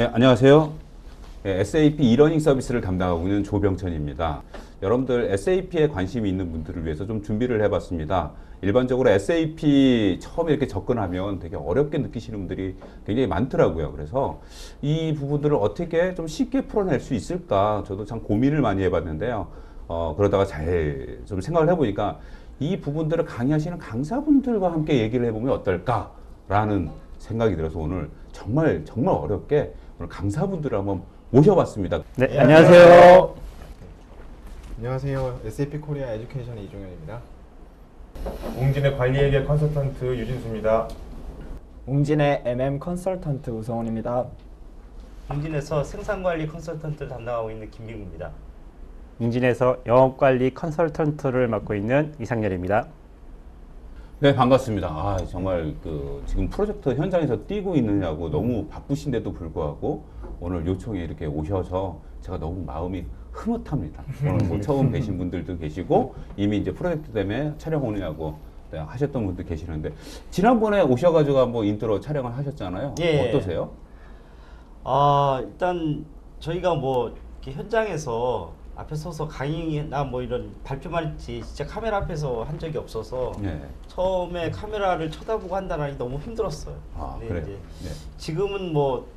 네, 안녕하세요. 네, SAP 이러닝 서비스를 담당하고 있는 조병천입니다. 여러분들 SAP에 관심이 있는 분들을 위해서 좀 준비를 해봤습니다. 일반적으로 SAP 처음에 이렇게 접근하면 되게 어렵게 느끼시는 분들이 굉장히 많더라고요. 그래서 이 부분들을 어떻게 좀 쉽게 풀어낼 수 있을까 저도 참 고민을 많이 해봤는데요. 그러다가 잘 좀 생각을 해보니까 이 부분들을 강의하시는 강사분들과 함께 얘기를 해보면 어떨까라는 생각이 들어서 오늘 정말 어렵게 오늘 강사분들을 한번 모셔봤습니다. 네, 안녕하세요. 안녕하세요. SAP 코리아 에듀케이션의 이종현입니다. 웅진의 관리회계 컨설턴트 유진수입니다. 웅진의 MM 컨설턴트 우성훈입니다. 웅진에서 생산관리 컨설턴트를 담당하고 있는 김민구입니다. 웅진에서 영업관리 컨설턴트를 맡고 있는 이상열입니다. 네, 반갑습니다. 정말 지금 프로젝트 현장에서 뛰고 있느냐고 너무 바쁘신데도 불구하고 오늘 요청에 이렇게 오셔서 제가 너무 마음이 흐뭇합니다. 오늘 뭐 처음 뵈신 분들도 계시고 이미 이제 프로젝트 때문에 촬영 오느냐고 하셨던 분들 계시는데 지난번에 오셔가지고 한번 인트로 촬영을 하셨잖아요. 예. 어떠세요? 일단 저희가 뭐 이렇게 현장에서 앞에 서서 강의나 뭐 이런 발표만 했지 진짜 카메라 앞에서 한 적이 없어서 네. 처음에 카메라를 쳐다보고 한다는 게 너무 힘들었어요. 아, 근데 그래요? 이제 네. 지금은 뭐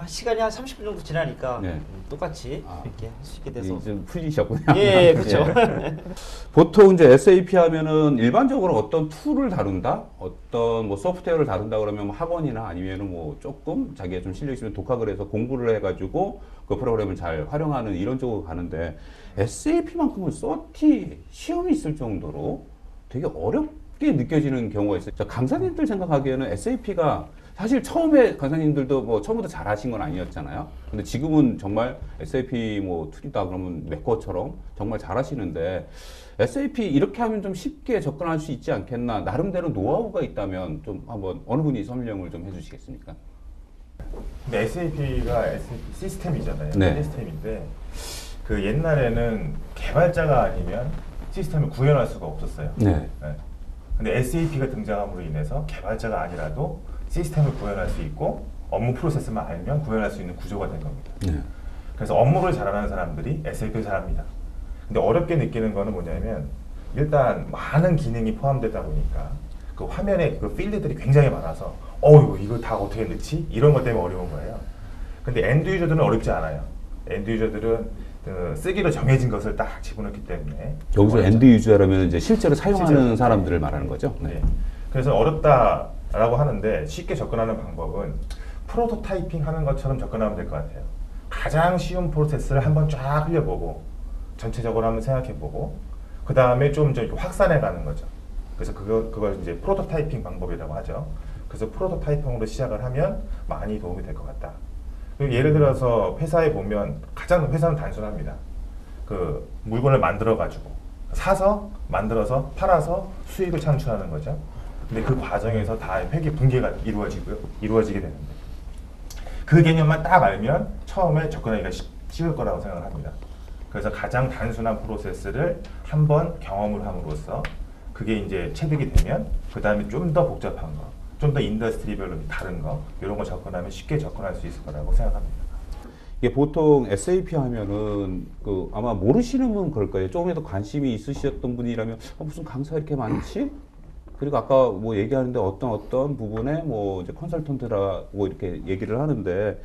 시간이 한 30분 정도 지나니까 네. 똑같이 이렇게 할 수 있게 돼서 좀 풀리셨군요. 예, 그렇죠. 보통 이제 SAP 하면은 일반적으로 어떤 툴을 다룬다, 어떤 뭐 소프트웨어를 다룬다 그러면 뭐 학원이나 아니면은 뭐 조금 자기가 좀 실력 있으면 독학을 해서 공부를 해가지고 그 프로그램을 잘 활용하는 이런 쪽으로 가는데 SAP만큼은 서티 시험이 있을 정도로 되게 어렵게 느껴지는 경우가 있어요. 자, 강사님들 생각하기에는 SAP가 사실 처음에 강사님들도 뭐 처음부터 잘하신 건 아니었잖아요. 근데 지금은 정말 SAP 뭐 툴이다 그러면 내 것처럼 정말 잘하시는데 SAP 이렇게 하면 좀 쉽게 접근할 수 있지 않겠나 나름대로 노하우가 있다면 좀 한번 어느 분이 설명을 좀 해주시겠습니까? 근데 SAP가 SAP 시스템이잖아요. 네. 시스템인데 그 옛날에는 개발자가 아니면 시스템을 구현할 수가 없었어요. 네. 네. 근데 SAP가 등장함으로 인해서 개발자가 아니라도 시스템을 구현할 수 있고 업무 프로세스만 알면 구현할 수 있는 구조가 된 겁니다. 네. 그래서 업무를 잘하는 사람들이 SAP를 잘합니다. 근데 어렵게 느끼는 거는 뭐냐면 일단 많은 기능이 포함되다 보니까 그 화면에 그 필드들이 굉장히 많아서 이거 다 어떻게 넣지? 이런 것 때문에 어려운 거예요. 근데 엔드 유저들은 어렵지 않아요. 엔드 유저들은 그 쓰기로 정해진 것을 딱 집어넣기 때문에 여기서 엔드 유저라면 이제 실제로 사용하는 실제로. 사람들을 말하는 거죠. 네. 그래서 어렵다라고 하는데 쉽게 접근하는 방법은 프로토타이핑 하는 것처럼 접근하면 될 것 같아요. 가장 쉬운 프로세스를 한번 쫙 흘려보고 전체적으로 한번 생각해보고 그 다음에 좀 확산해 가는 거죠. 그래서 그걸 이제 프로토타이핑 방법이라고 하죠. 그래서 프로토타이핑으로 시작을 하면 많이 도움이 될 것 같다. 그리고 예를 들어서 회사에 보면 회사는 단순합니다. 그 물건을 만들어 가지고 사서 만들어서 팔아서 수익을 창출하는 거죠. 근데 그 과정에서 다 회계 분계가 이루어지게 되는데 그 개념만 딱 알면 처음에 접근하기가 쉬울 거라고 생각을 합니다. 그래서 가장 단순한 프로세스를 한번 경험을 함으로써 그게 이제 체득이 되면 그 다음에 좀 더 복잡한 거, 좀 더 인더스트리별로 다른 거 이런 거 접근하면 쉽게 접근할 수 있을 거라고 생각합니다. 이게 보통 SAP 하면은 아마 모르시는 분 그럴 거예요. 조금이라도 관심이 있으셨던 분이라면 무슨 강사 이렇게 많지? 그리고 아까 뭐 얘기하는데 어떤 부분에 뭐 이제 컨설턴트라고 이렇게 얘기를 하는데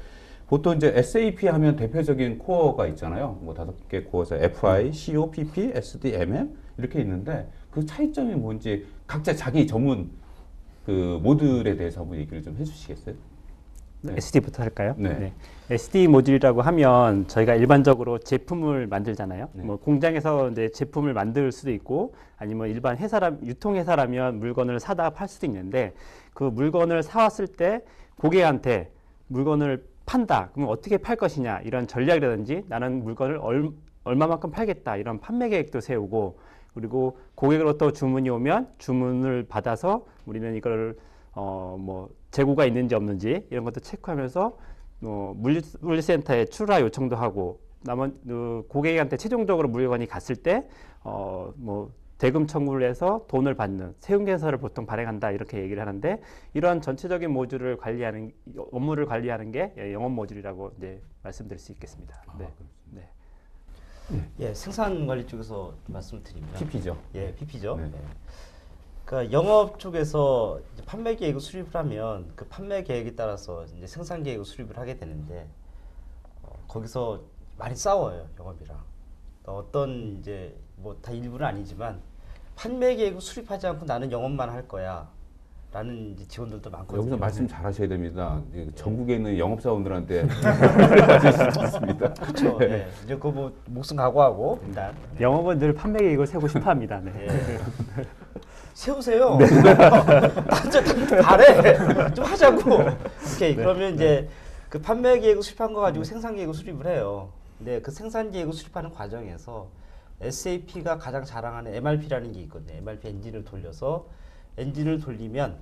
보통 이제 SAP 하면 대표적인 코어가 있잖아요. 뭐 5개 코어에서 FI, CO, PP, SD, MM 이렇게 있는데 그 차이점이 뭔지 각자 자기 전문 그 모듈에 대해서 한번 얘기를 좀 해주시겠어요? 네. SD부터 할까요? 네. SD 모듈이라고 하면 저희가 일반적으로 제품을 만들잖아요. 네. 뭐 공장에서 이제 제품을 만들 수도 있고 아니면 일반 유통회사라면 물건을 사다 팔 수도 있는데 그 물건을 사왔을 때 고객한테 물건을 판다. 그럼 어떻게 팔 것이냐 이런 전략이라든지 나는 물건을 얼마만큼 팔겠다 이런 판매 계획도 세우고 그리고 고객으로부터 주문이 오면 주문을 받아서 우리는 이걸 뭐 재고가 있는지 없는지 이런 것도 체크하면서 물류센터에 출하 요청도 하고 고객한테 최종적으로 물건이 갔을 때 뭐 대금 청구를 해서 돈을 받는 세운계사를 보통 발행한다 이렇게 얘기를 하는데 이러한 전체적인 모듈을 관리하는 업무를 관리하는 게 영업 모듈이라고 이제 말씀드릴 수 있겠습니다. 네. 네. 예, 생산 관리 쪽에서 말씀드리면 PP죠. 예, PP죠. 네. 예. 그러니까 영업 쪽에서 이제 판매 계획을 수립을 하면 그 판매 계획에 따라서 이제 생산 계획을 수립을 하게 되는데 거기서 많이 싸워요, 영업이랑. 어떤 이제 뭐 다 일부는 아니지만 판매 계획을 수립하지 않고 나는 영업만 할 거야라는 이제 직원들도 많거든요. 여기서 말씀 잘 하셔야 됩니다. 전국에 있는 영업사원들한테 하실 수도 있습니다. 그렇죠. 예. 이제 그 뭐 목숨 각오하고 일단 영업은 늘 판매 계획을 세우고 싶어합니다. 네. 예. 세우세요. 나좀 잘해. 좀 하자고. 오케이. 그러면 이제 그 판매 계획을 수립한 거 가지고 생산 계획을 수립을 해요. 근데 그 생산 계획을 수립하는 과정에서 SAP가 가장 자랑하는 MRP라는 게 있거든요. MRP 엔진을 돌려서 엔진을 돌리면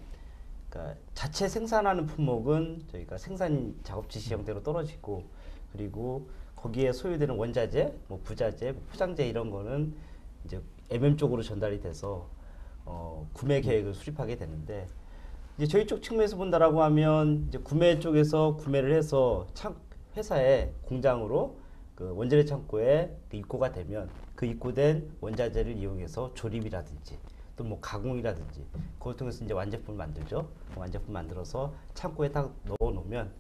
그러니까 자체 생산하는 품목은 저희가 생산 작업 지시 형태로 떨어지고 그리고 거기에 소요되는 원자재, 뭐 부자재, 포장재 이런 거는 이제 MM 쪽으로 전달이 돼서 구매 계획을 수립하게 되는데 이제 저희 쪽 측면에서 본다라고 하면 이제 구매 쪽에서 구매를 해서 회사의 공장으로 그 원자재 창고에 그 입고가 되면 그 입고된 원자재를 이용해서 조립이라든지 또 뭐 가공이라든지 그걸 통해서 이제 완제품을 만들죠. 완제품 만들어서 창고에 딱 넣어 놓으면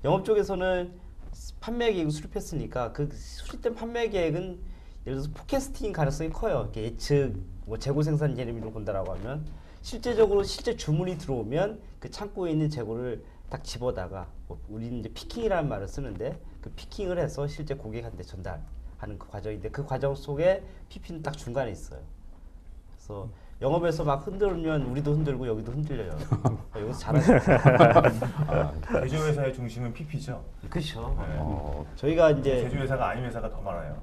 영업 쪽에서는 판매 계획을 수립했으니까 그 수립된 판매 계획은 예를 들어서 포캐스팅 가능성이 커요. 이렇게 예측 뭐 재고 생산 개념으로 본다라고 하면 실제적으로 실제 주문이 들어오면 그 창고에 있는 재고를 딱 집어다가 뭐 우리는 이제 피킹이라는 말을 쓰는데 그 피킹을 해서 실제 고객한테 전달하는 그 과정인데 그 과정 속에 PP는 딱 중간에 있어요. 그래서 영업에서 막 흔들면 우리도 흔들고 여기도 흔들려요. 여기서 잘하죠. 제조회사의 중심은 PP죠. 그렇죠. 네. 저희가 이제 제조회사가 아닌 회사가 더 많아요.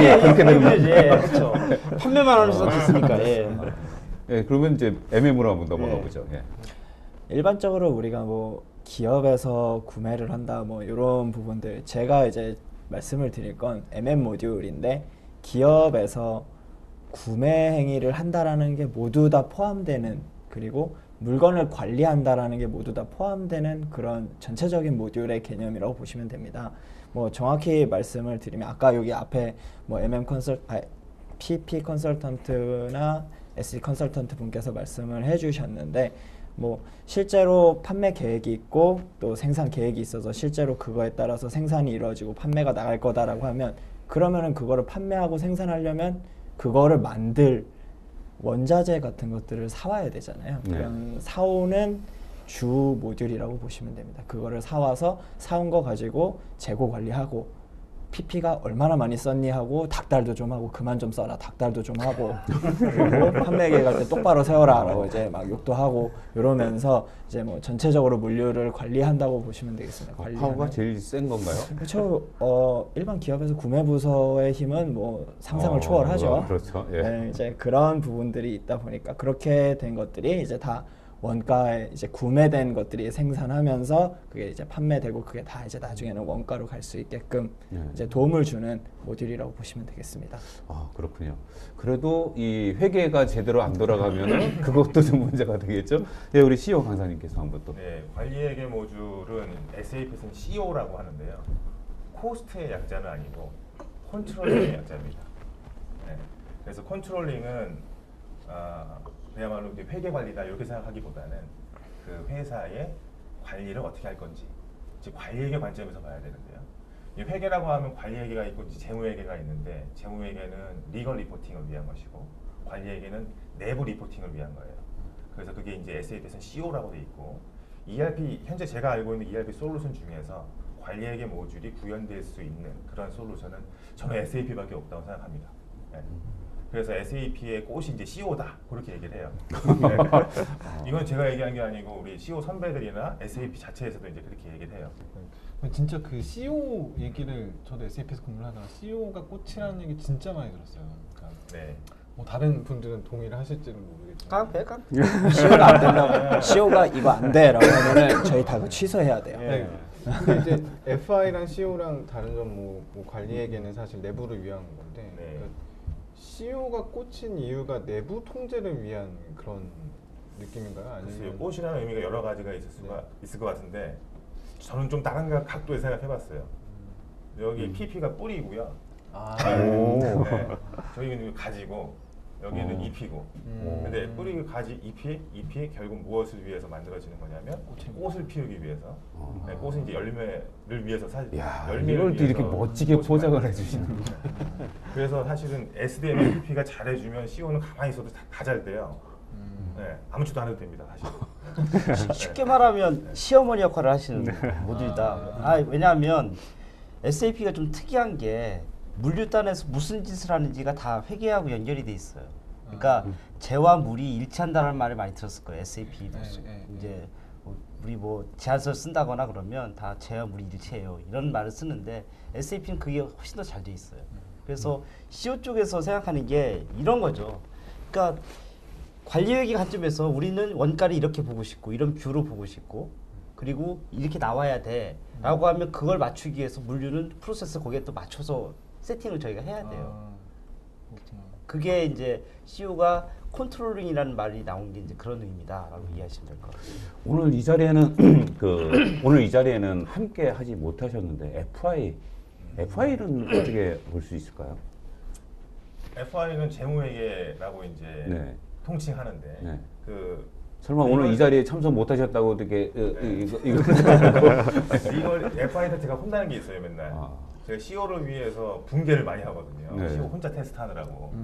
예, 그렇게 되면 예, 그렇죠. 판매만 하는 회사도 있으니까. 예. 예, 그러면 이제 MM으로 한번 넘어가 네. 보죠. 예. 일반적으로 우리가 뭐 기업에서 구매를 한다 뭐 이런 부분들 제가 이제 말씀을 드릴 건 MM 모듈인데 기업에서 구매 행위를 한다라는 게 모두 다 포함되는 그리고 물건을 관리한다라는 게 모두 다 포함되는 그런 전체적인 모듈의 개념이라고 보시면 됩니다. 뭐 정확히 말씀을 드리면 아까 여기 앞에 뭐 PP 컨설턴트나 SE 컨설턴트 분께서 말씀을 해주셨는데 뭐 실제로 판매 계획이 있고 또 생산 계획이 있어서 실제로 그거에 따라서 생산이 이루어지고 판매가 나갈 거다라고 하면 그러면은 그거를 판매하고 생산하려면 그거를 만들 원자재 같은 것들을 사와야 되잖아요. 네. 그런 사오는 주 모듈이라고 보시면 됩니다. 그거를 사와서 사온 거 가지고 재고 관리하고 PP가 얼마나 많이 썼니 하고 닭달도 좀 하고 그만 좀 써라 닭달도 좀 하고 그리고 판매 계획할 때 똑바로 세워라 라고 이제 막 욕도 하고 이러면서 이제 뭐 전체적으로 물류를 관리한다고 보시면 되겠습니다. 파워가 제일 센 건가요? 그렇죠. 일반 기업에서 구매 부서의 힘은 뭐 상상을 초월하죠. 그렇죠. 예. 네, 이제 그런 부분들이 있다 보니까 그렇게 된 것들이 이제 다 원가에 이제 구매된 것들이 생산하면서 그게 이제 판매되고 그게 다 이제 나중에는 원가로 갈 수 있게끔 이제 도움을 주는 모듈이라고 보시면 되겠습니다. 아, 그렇군요. 그래도 이 회계가 제대로 안 돌아가면 그것도 좀 문제가 되겠죠? 네, 우리 CEO 강사님께서 한번 또. 네, 관리회계 모듈은 SAP에서는 CO라고 하는데요. 코스트의 약자는 아니고 컨트롤링의 약자입니다. 네, 그래서 컨트롤링은 그야말로 이제 회계 관리다 이렇게 생각하기보다는 그 회사의 관리를 어떻게 할 건지, 즉 관리회계 관점에서 봐야 되는데요. 이 회계라고 하면 관리회계가 있고 재무회계가 있는데 재무회계는 리걸 리포팅을 위한 것이고 관리회계는 내부 리포팅을 위한 거예요. 그래서 그게 이제 SAP에서는 CO라고 돼 있고 ERP 현재 제가 알고 있는 ERP 솔루션 중에서 관리회계 모듈이 구현될 수 있는 그런 솔루션은 저는 SAP밖에 없다고 생각합니다. 네. 그래서 SAP의 꽃이 이제 CO다 그렇게 얘기를 해요. 네. 이건 제가 얘기한 게 아니고 우리 CEO 선배들이나 SAP 자체에서도 이제 그렇게 얘기를 해요. 진짜 그 CEO 얘기를 저도 SAP에서 근무를 하다가 CEO가 꽃이라는 얘기 진짜 많이 들었어요. 그러니까 네. 뭐 다른 분들은 동의를 하실지는 모르겠지만 깡패. CO가 안 된다고 CO가 이거 안 돼라고 하면은 저희 다 그거 취소해야 돼요. 네. 근데 이제 FI랑 CO랑 다른 점 뭐 관리에게는 사실 내부를 위한 건데 네. 그러니까 CEO가 꽂힌 이유가 내부 통제를 위한 그런 느낌인가요? 글쎄요, 아니면 꽃이라는 의미가 여러 가지가 있을 것 같은데 저는 좀 다른 각도에 생각해봤어요. 여기 PP가 뿌리고요. 아, 오. 네. 저기는 가지고 여기는 잎이고. 근데 뿌리, 가지, 잎이 결국 무엇을 위해서 만들어지는 거냐면 꽃을 피우기 위해서. 네, 꽃은 이제 열매를 위해서 야, 열매를 이걸 또 이렇게 위해서 멋지게 꽃이 포장을 만들어져요. 해주시는. 그래서 사실은 SDM, PP가 잘해주면 CEO는 가만히 있어도 다 잘 돼요. 네, 아무것도 안 해도 됩니다, 사실. 쉽게 말하면 시어머니 역할을 하시는 모듈이다. 왜냐하면 SAP가 좀 특이한 게 물류단에서 무슨 짓을 하는지가 다 회계하고 연결이 돼 있어요. 그러니까 재와 물이 일치한다는 말을 많이 들었을 거예요. SAP도 이제 우리 뭐 제안서를 쓴다거나 그러면 다 재와 물이 일치해요. 이런 말을 쓰는데 SAP는 그게 훨씬 더 잘 돼 있어요. 그래서 CEO 쪽에서 생각하는 게 이런 거죠. 그러니까 관리회계 관점에서 우리는 원가를 이렇게 보고 싶고 이런 뷰로 보고 싶고 그리고 이렇게 나와야 돼라고 하면 그걸 맞추기 위해서 물류는 프로세스 거기에 또 맞춰서 세팅을 저희가 해야 돼요. 그게 이제 CEO가 컨트롤링이라는 말이 나온 게 이제 그런 의미다라고 이해하시면 될 것 같아요. 오늘 이 자리에는 오늘 이 자리에는 함께 하지 못하셨는데 FI는 어떻게 볼 수 있을까요? FI는 재무회계라고 이제 네. 통칭하는데 네. 그 설마 오늘 이 자리에 참석 못하셨다고 어떻게 이걸 FI 제가 혼나는 게 있어요 맨날. 제가 CEO를 위해서 붕괴를 많이 하거든요. 네. CEO 혼자 테스트하느라고.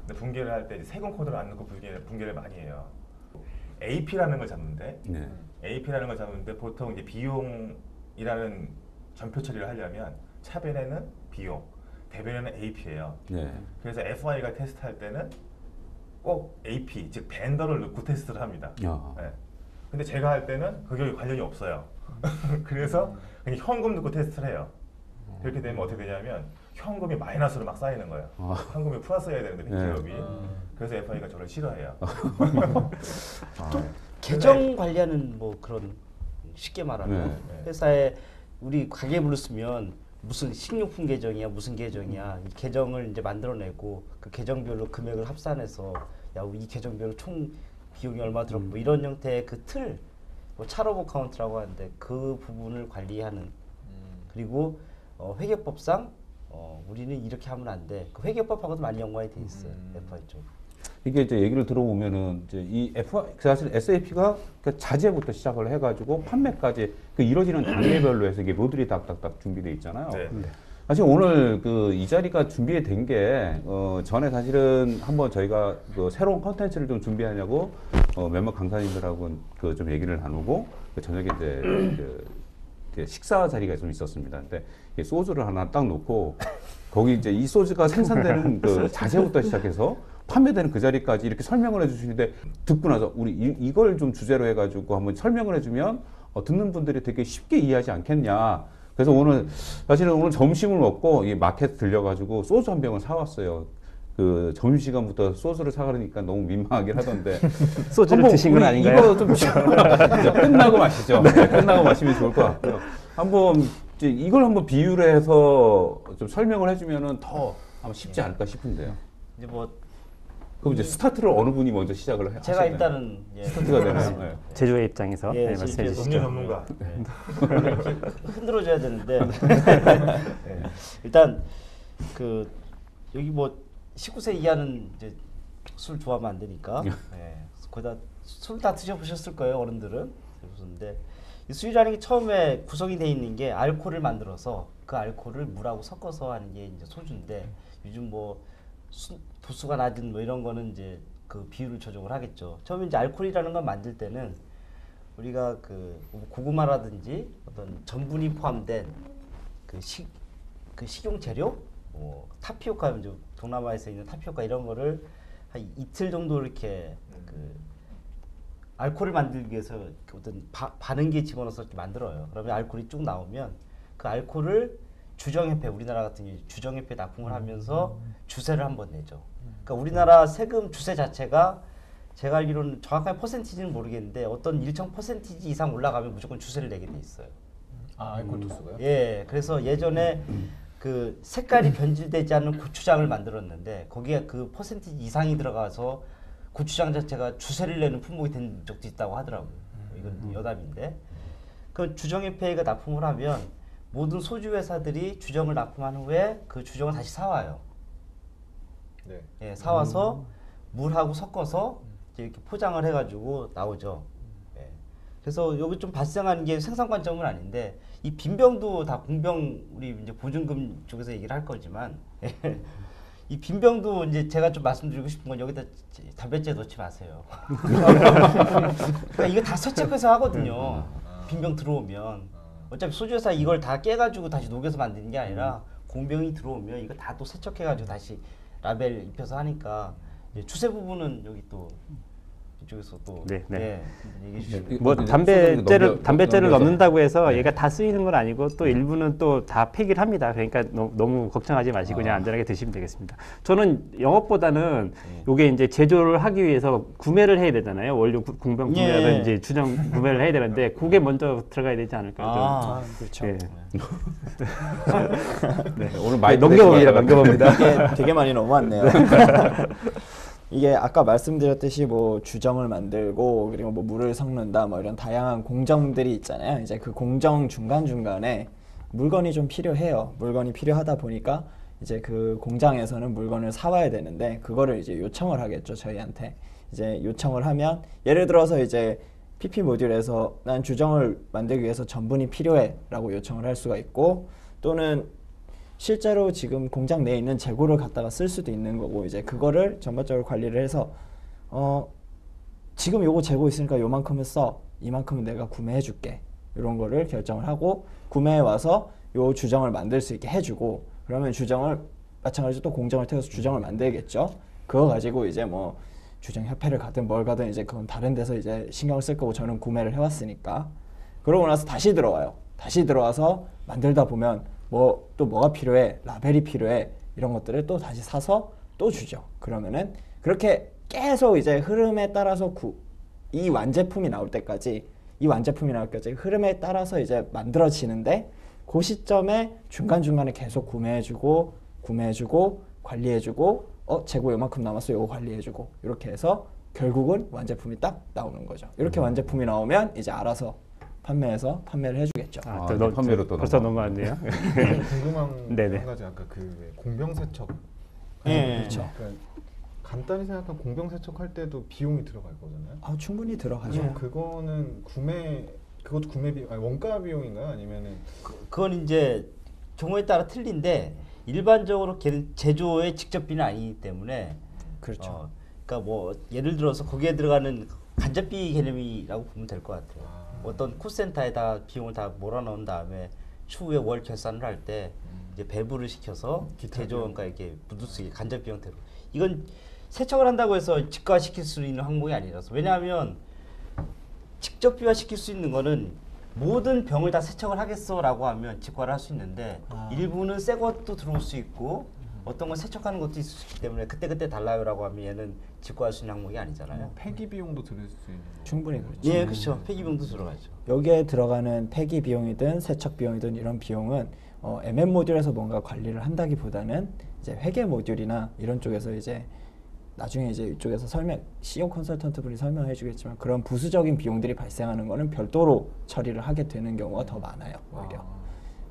근데 붕괴를 할 때 세금 코드를 안 넣고 붕괴를 많이 해요. AP라는 걸 잡는데 네. AP라는 걸 잡는데 보통 이제 비용이라는 전표 처리를 하려면 차변에는 비용, 대변에는 AP예요. 네. 그래서 FI가 테스트할 때는 꼭 AP, 즉 벤더를 넣고 테스트를 합니다. 야. 네. 근데 제가 할 때는 그게 관련이 없어요. 그래서 그냥 현금 넣고 테스트를 해요. 그렇게 되면 어떻게 되냐면 현금이 마이너스로 막 쌓이는 거예요. 현금이 플러스여야 되는데 기업이. 그래서 FI가 저를 싫어해요. 또 계정 관리하는 뭐 그런 쉽게 말하면 네. 회사에 우리 가계부를 쓰면 무슨 식료품 계정이야 무슨 계정이야 이 계정을 이제 만들어내고 그 계정별로 금액을 합산해서 야 이 계정별로 총 비용이 얼마 들었고 이런 형태의 그 틀, 뭐 차로브 어카운트라고 하는데 그 부분을 관리하는 그리고 회계법상 우리는 이렇게 하면 안 돼. 그 회계법하고도 많이 연관이 돼 있어요. FI 쪽. 이게 이제 얘기를 들어보면은 이제 이 사실 SAP가 자재부터 시작을 해가지고 판매까지 그 이루어지는 단계별로 해서 이게 모듈이 딱딱딱 준비돼 있잖아요. 네. 사실 오늘 이 자리가 준비된 게 전에 사실은 한번 저희가 그 새로운 컨텐츠를 좀 준비하냐고 몇몇 강사님들하고 좀 얘기를 나누고 저녁에 이제 식사 자리가 좀 있었습니다. 근데 소주를 하나 딱 놓고 거기 이제 이 소주가 생산되는 그 자재부터 시작해서 판매되는 그 자리까지 이렇게 설명을 해주시는데 듣고 나서 우리 이걸 좀 주제로 해가지고 한번 설명을 해주면 듣는 분들이 되게 쉽게 이해하지 않겠냐. 그래서 사실은 오늘 점심을 먹고 이 마켓 들려가지고 소주 한 병을 사왔어요. 그 점심시간부터 소주를 사가니까 너무 민망하긴 하던데. 소주를 드신 건 아닌가요? 이거 좀 끝나고 마시죠. 네, 끝나고 마시면 좋을 것 같고요. 한번 이걸 한번 비유를 해서 좀 설명을 해주면은 더 아마 쉽지 않을까 싶은데요. 이제 뭐 그럼 이제 스타트를 어느 분이 먼저 시작을 제가 하시나요? 일단은 스타트가 되나요? 네. 제조의 입장에서 예, 말씀해 제조의 주시죠. 음료 전문가. 이렇게 흔들어줘야 되는데 일단 그 여기 뭐 19세 이하는 이제 술 좋아하면 안 되니까 거기다 술 다 드셔보셨을 거예요 어른들은. 근데 이 술이라는 게 처음에 구성이 돼 있는 게 알코올을 만들어서 그 알코올을 물하고 섞어서 하는 게 이제 소주인데 요즘 뭐 도수가 낮은 뭐 이런 거는 이제 그 비율을 조정을 하겠죠. 처음에 이제 알코올이라는 걸 만들 때는 우리가 그 고구마라든지 어떤 전분이 포함된 그 식용 재료, 뭐 타피오카, 이제 동남아에서 있는 타피오카 이런 거를 한 이틀 정도 이렇게 그 알코올을 만들기 위해서 어떤 반응기에 집어넣어서 이렇게 만들어요. 그러면 알코올이 쭉 나오면 그 알코올을 주정협회, 우리나라 같은 경우 주정협회에 납품을 하면서 주세를 한번 내죠. 그러니까 우리나라 세금 주세 자체가 제가 알기로는 정확한 퍼센티지는 모르겠는데 어떤 일정 퍼센티지 이상 올라가면 무조건 주세를 내게 돼 있어요. 아 알코올 도수가요? 예, 그래서 예전에 그 색깔이 변질되지 않는 고추장을 만들었는데 거기에 그 퍼센티지 이상이 들어가서 고추장 자체가 주세를 내는 품목이 된 적도 있다고 하더라고요. 이건 여담인데 그 주정협회가 납품을 하면 모든 소주 회사들이 주정을 납품한 후에 그 주정을 다시 사와요. 네. 예, 사와서 물하고 섞어서 이제 이렇게 포장을 해가지고 나오죠. 예. 그래서 여기 좀 발생하는 게 생산 관점은 아닌데 이 빈병도 다 공병 우리 이제 보증금 쪽에서 얘기를 할 거지만 이 빈병도 이제 제가 좀 말씀드리고 싶은 건 여기다 담배째 넣지 마세요. 그러니까 이거 다 세척해서 하거든요. 빈병 들어오면 어차피 소주회사 이걸 다 깨가지고 다시 녹여서 만드는 게 아니라 공병이 들어오면 이거 다 또 세척해가지고 다시 라벨 입혀서 하니까 이제 추세 부분은 여기 또 이쪽에서 또 네, 네. 예, 얘기해 주시면 뭐 담배째를 넘겨서. 넣는다고 해서 얘가 다 쓰이는 건 아니고 또 일부는 또 다 폐기를 합니다. 그러니까 너무 걱정하지 마시고 그냥 안전하게 드시면 되겠습니다. 저는 영업보다는 요게 이제 제조를 하기 위해서 구매를 해야 되잖아요. 원료 공병 구매라든지 예. 주정 구매를 해야 되는데 그게 먼저 들어가야 되지 않을까요? 아, 그렇죠. 예. 네, 오늘 많이 넘겨봅니다. 이게 되게 많이 넘어왔네요. 이게 아까 말씀드렸듯이 뭐 주정을 만들고 그리고 뭐 물을 섞는다 뭐 이런 다양한 공정들이 있잖아요. 이제 그 공정 중간중간에 물건이 좀 필요해요. 물건이 필요하다 보니까 이제 그 공장에서는 물건을 사와야 되는데 그거를 이제 요청을 하겠죠, 저희한테. 이제 요청을 하면 예를 들어서 이제 PP 모듈에서 난 주정을 만들기 위해서 전분이 필요해 라고 요청을 할 수가 있고 또는 실제로 지금 공장 내에 있는 재고를 갖다가 쓸 수도 있는 거고 이제 그거를 전반적으로 관리를 해서 지금 요거 재고 있으니까 요만큼은 써 이만큼은 내가 구매해 줄게 이런 거를 결정을 하고 구매해 와서 요 주정을 만들 수 있게 해주고 그러면 주정을 마찬가지로 또 공정을 태워서 주정을 만들겠죠. 그거 가지고 이제 뭐 주정협회를 가든 뭘 가든 이제 그건 다른 데서 이제 신경을 쓸 거고 저는 구매를 해왔으니까 그러고 나서 다시 들어와요. 다시 들어와서 만들다 보면 뭐 또 뭐가 필요해 라벨이 필요해 이런 것들을 또 다시 사서 또 주죠. 그러면은 그렇게 계속 이제 흐름에 따라서 이 완제품이 나올 때까지 흐름에 따라서 이제 만들어지는데 그 시점에 중간중간에 계속 구매해주고 관리해주고 재고 요만큼 남았어 요거 관리해주고 이렇게 해서 결국은 완제품이 딱 나오는 거죠. 이렇게 완제품이 나오면 이제 알아서 판매를 해주겠죠. 판매로 또 벌써 넘어왔네요. 궁금한 네네. 한 가지 아까 그 공병 세척. 네, 그렇죠. 그러니까 간단히 생각하면 공병 세척할 때도 비용이 들어갈 거잖아요. 충분히 들어가죠. 그거는 그것도 구매 비용, 아니 원가 비용인가요? 아니면은 그건 이제 종호에 따라 틀린데 일반적으로 걔는 제조의 직접비는 아니기 때문에 그렇죠. 그러니까 뭐 예를 들어서 거기에 들어가는 간접비 개념이라고 보면 될 것 같아요. 어떤 콜센터에다 비용을 다 몰아넣은 다음에 추후에 월 결산을 할 때 이제 배부를 시켜서 제조원가 이렇게 묻을 수 있게 간접비 형태로 이건 세척을 한다고 해서 직화시킬 수 있는 항목이 아니라서 왜냐하면 직접 비화시킬 수 있는 거는 모든 병을 다 세척을 하겠어라고 하면 직화를 할 수 있는데 일부는 새 것도 들어올 수 있고 어떤 건 세척하는 것도 있을 수 있기 때문에 그때 달라요라고 하면 얘는 직화할 수 있는 항목이 아니잖아요. 폐기 비용도 들을 수 있는. 충분히 그렇죠. 예, 그렇죠. 폐기비용도 들어가죠. 여기에 들어가는 폐기 비용이든 세척 비용이든 이런 비용은 MM 모듈에서 뭔가 관리를 한다기보다는 이제 회계 모듈이나 이런 쪽에서 이제 나중에 이제 이쪽에서 CEO 컨설턴트 분이 설명해 주겠지만 그런 부수적인 비용들이 발생하는 거는 별도로 처리를 하게 되는 경우가 더 많아요. 오히려.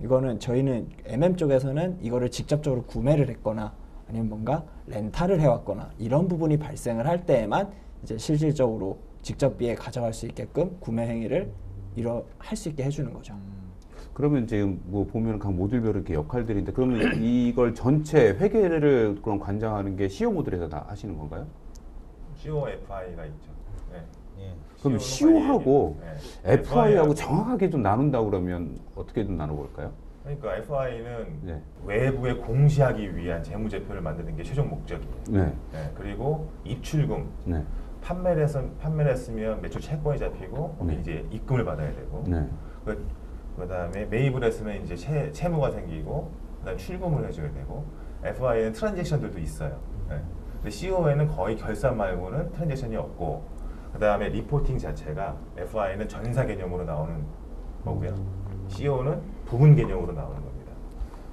이거는 저희는 MM 쪽에서는 이거를 직접적으로 구매를 했거나 아니면 뭔가 렌탈을 해왔거나 이런 부분이 발생을 할 때에만 이제 실질적으로 직접비에 가져갈 수 있게끔 구매 행위를 할 수 있게 해주는 거죠. 그러면 지금 뭐 보면 각 모듈별로 이렇게 역할들인데 그러면 이걸 전체 회계를 그럼 관장하는 게 CO 모듈에서 다 하시는 건가요? COFI가 있죠. 네. 예. 그럼 CO는 CO하고 네. FI하고 정확하게 좀 나눈다 그러면 어떻게 좀 나눠볼까요? 그러니까 FI는 네. 외부에 공시하기 위한 재무제표를 만드는 게 최종 목적이에요. 네. 네. 그리고 입출금, 네. 판매를 했으면 매출 채권이 잡히고 네. 이제 입금을 받아야 되고 네. 그다음에 매입을 했으면 이제 채무가 생기고 그다음 출금을 해줘야 되고 FI에는 트랜잭션들도 있어요. 네. 근데 CO에는 거의 결산 말고는 트랜잭션이 없고 그다음에 리포팅 자체가 FI는 전사 개념으로 나오는 거고요. CO는 부분 개념으로 나오는 겁니다.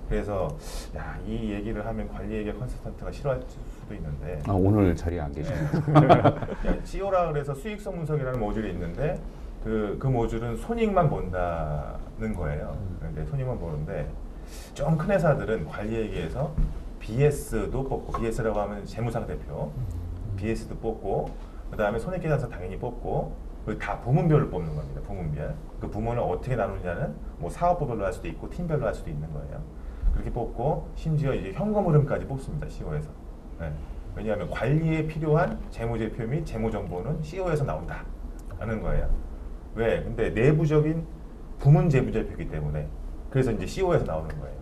그래서 야, 이 얘기를 하면 관리회계 컨설턴트가 싫어할 수도 있는데 아, 오늘 자리에 안 계시네요. CO라 그래서 수익성 분석이라는 모듈이 있는데 그 모듈은 손익만 본다는 거예요. 근데 손익만 보는데 좀 큰 회사들은 관리회계에서 BS도 뽑고, BS라고 하면 재무상대표, BS도 뽑고, 그 다음에 손익계산서 당연히 뽑고, 다 부문별로 뽑는 겁니다. 부문별. 그 부문을 어떻게 나누냐는 뭐 사업부별로 할 수도 있고 팀별로 할 수도 있는 거예요. 그렇게 뽑고 심지어 이제 현금 흐름까지 뽑습니다. CO에서. 네. 왜냐하면 관리에 필요한 재무제표 및 재무정보는 CO에서 나온다 하는 거예요. 왜? 근데 내부적인 부문 재무제표이기 때문에 그래서 이제 CO에서 나오는 거예요.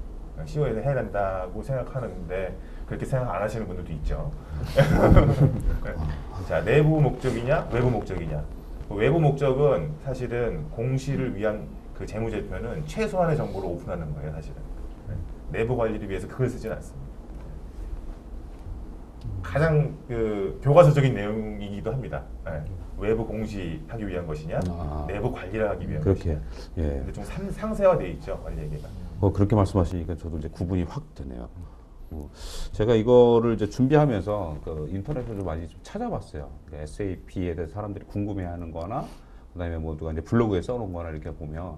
CO에서 해야 된다고 생각하는데 그렇게 생각 안 하시는 분들도 있죠. 자, 내부 목적이냐 외부 목적이냐. 외부 목적은 사실은 공시를 위한 그 재무제표는 최소한의 정보를 오픈하는 거예요. 사실은 내부 관리를 위해서 그걸 쓰지는 않습니다. 가장 그 교과서적인 내용이기도 합니다. 네. 외부 공시하기 위한 것이냐, 내부 관리를 하기 위한 그렇게, 것이냐. 예. 근데 좀 상세화되어 있죠, 관리회계가. 그렇게 말씀하시니까 저도 이제 구분이 확 되네요. 제가 이거를 이제 준비하면서 그 인터넷에서 많이 좀 찾아봤어요. 그 SAP에 대해서 사람들이 궁금해하는 거나, 그다음에 뭐 누가 이제 블로그에 써놓은 거나 이렇게 보면,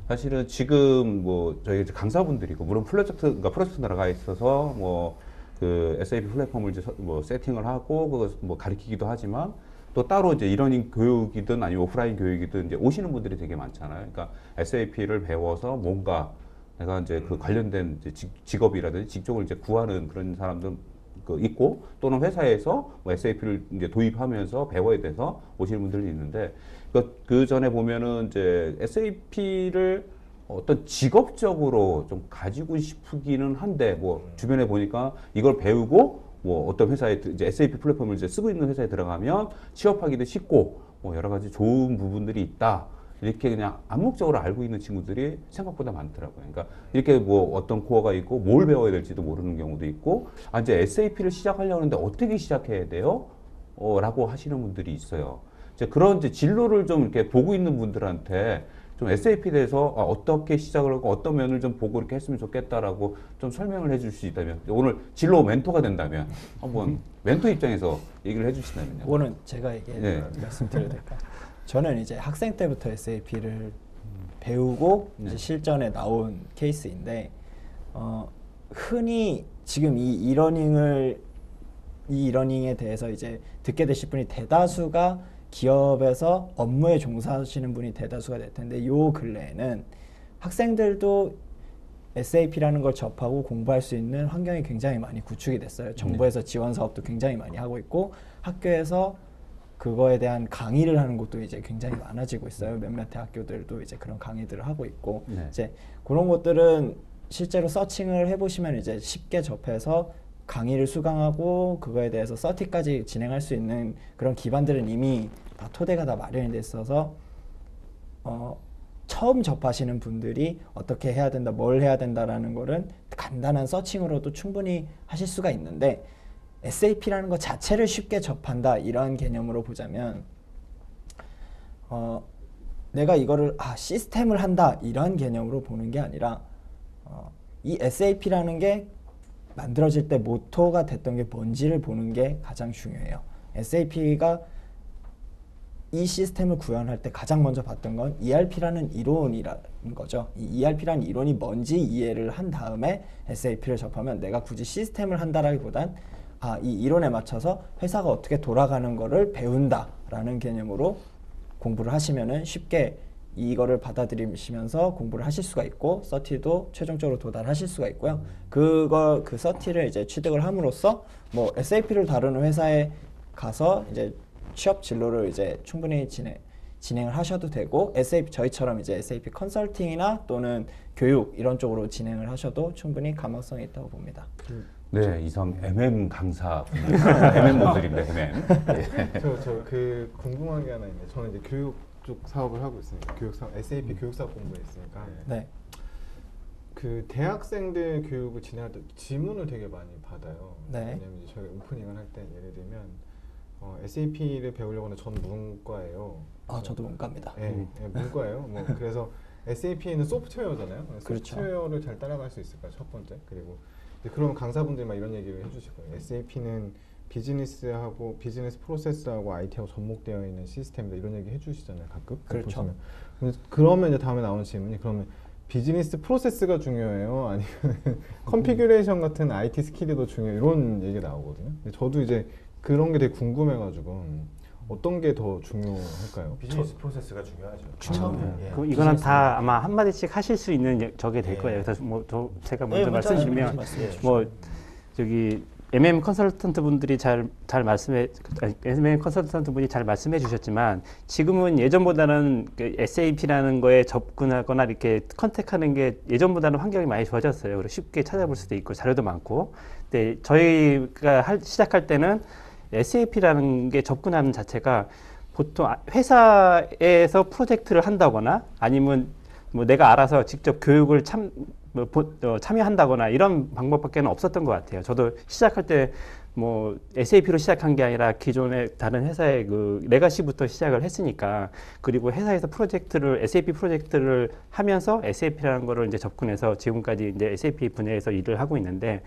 사실은 지금 뭐 저희 이제 강사분들이고, 물론 그러니까 프로젝트 들어가 있어서 뭐 그 SAP 플랫폼을 이제 뭐 세팅을 하고, 그거 뭐 가르치기도 하지만, 또 따로 이제 이러닝 교육이든 아니면 오프라인 교육이든 이제 오시는 분들이 되게 많잖아요. 그러니까 SAP를 배워서 뭔가 내가 이제 그 관련된 이제 직업이라든지 직종을 이제 구하는 그런 사람들 그 있고, 또는 회사에서 뭐 SAP를 이제 도입하면서 배워야 돼서 오시는 분들이 있는데, 그 전에 보면은 이제 SAP를 어떤 직업적으로 좀 가지고 싶기는 한데, 뭐 주변에 보니까 이걸 배우고 뭐 어떤 회사에 이제 SAP 플랫폼을 이제 쓰고 있는 회사에 들어가면 취업하기도 쉽고 뭐 여러 가지 좋은 부분들이 있다. 이렇게 그냥 암묵적으로 알고 있는 친구들이 생각보다 많더라고요. 그러니까 이렇게 뭐 어떤 코어가 있고 뭘 배워야 될지도 모르는 경우도 있고, 아, 이제 SAP를 시작하려고 하는데 어떻게 시작해야 돼요? 라고 하시는 분들이 있어요. 이제 그런 이제 진로를 좀 이렇게 보고 있는 분들한테 좀 SAP에 대해서 어떻게 시작을 하고 어떤 면을 좀 보고 이렇게 했으면 좋겠다라고 좀 설명을 해줄 수 있다면, 오늘 진로 멘토가 된다면 한번 멘토 입장에서 얘기를 해주신다면요. 오늘 제가 얘기 네. 말씀드려도 될까요? 저는 이제 학생 때부터 SAP를 배우고 이제 실전에 나온 케이스인데, 흔히 지금 이 이러닝에 대해서 이제 듣게 되실 분이 대다수가 기업에서 업무에 종사하시는 분이 대다수가 될 텐데, 요 근래에는 학생들도 SAP라는 걸 접하고 공부할 수 있는 환경이 굉장히 많이 구축이 됐어요. 정부에서 지원 사업도 굉장히 많이 하고 있고, 학교에서 그거에 대한 강의를 하는 곳도 이제 굉장히 많아지고 있어요. 몇몇 대학교들도 이제 그런 강의들을 하고 있고, 네. 이제 그런 것들은 실제로 서칭을 해보시면 이제 쉽게 접해서 강의를 수강하고 그거에 대해서 서티까지 진행할 수 있는 그런 기반들은 이미 다 토대가 다 마련이 돼 있어서 처음 접하시는 분들이 어떻게 해야 된다, 뭘 해야 된다라는 거는 간단한 서칭으로도 충분히 하실 수가 있는데, SAP라는 것 자체를 쉽게 접한다 이런 개념으로 보자면, 내가 이거를 시스템을 한다 이런 개념으로 보는 게 아니라, 이 SAP라는 게 만들어질 때 모토가 됐던 게 뭔지를 보는 게 가장 중요해요. SAP가 이 시스템을 구현할 때 가장 먼저 봤던 건 ERP라는 이론이라는 거죠. 이 ERP라는 이론이 뭔지 이해를 한 다음에 SAP를 접하면, 내가 굳이 시스템을 한다라기보단 이 이론에 맞춰서 회사가 어떻게 돌아가는 거를 배운다라는 개념으로 공부를 하시면은 쉽게 이거를 받아들이시면서 공부를 하실 수가 있고, 서티도 최종적으로 도달하실 수가 있고요. 그 서티를 이제 취득을 함으로써 뭐 SAP를 다루는 회사에 가서 이제 취업 진로를 이제 충분히 진행을 하셔도 되고, 저희처럼 이제 SAP 컨설팅이나 또는 교육 이런 쪽으로 진행을 하셔도 충분히 가망성이 있다고 봅니다. 네, 이상 MM 강사 MM 모델입니다. MM. 예. 저 그 궁금한 게 하나 있는데, 저는 이제 교육 쪽 사업을 하고 있으니까 SAP 교육 사업 공부했으니까, 네. 그 대학생들 교육을 진행할 때 지문을 되게 많이 받아요. 네. 왜냐면 이제 저희가 오프닝을 할 때 예를 들면 SAP를 배우려고 하는 전 문과예요. 저도 문과입니다. 네, 문과예요. 뭐 그래서 SAP는 소프트웨어잖아요. 그렇죠. 소프트웨어를 잘 따라갈 수 있을까 첫 번째. 그리고 이제 그런 강사분들만 이런 얘기를 해주실 거예요. SAP는 비즈니스하고 비즈니스 프로세스하고 IT하고 접목되어 있는 시스템이다 이런 얘기 해주시잖아요. 가끔. 그렇죠. 보시면. 그러면 이제 다음에 나오는 질문이 그러면 비즈니스 프로세스가 중요해요? 아니면 컨피규레이션 같은 IT 스킬이 더 중요해요? 이런 얘기가 나오거든요. 근데 저도 이제 그런 게 되게 궁금해가지고 어떤 게 더 중요할까요? 비즈니스 프로세스가 중요하죠. 예. 그럼 이거는 다 아마 한 마디씩 하실 수 있는 저게 될 예. 거예요. 그래서 제가 예, 먼저 말씀드리면 말씀해 뭐 저기 MM 컨설턴트 분들이 잘 MM 컨설턴트 분이 잘 말씀해 주셨지만 지금은 예전보다는 그 SAP라는 거에 접근하거나 이렇게 컨택하는 게 예전보다는 환경이 많이 좋아졌어요. 그리고 쉽게 찾아볼 수도 있고 자료도 많고. 근데 저희가 시작할 때는 SAP라는 게 접근하는 자체가 보통 회사에서 프로젝트를 한다거나 아니면 뭐 내가 알아서 직접 교육을 참여한다거나 이런 방법밖에 없었던 것 같아요. 저도 시작할 때 뭐 SAP로 시작한 게 아니라 기존의 다른 회사의 그 레가시부터 시작을 했으니까 그리고 회사에서 SAP 프로젝트를 하면서 SAP라는 거를 이제 접근해서 지금까지 이제 SAP 분야에서 일을 하고 있는데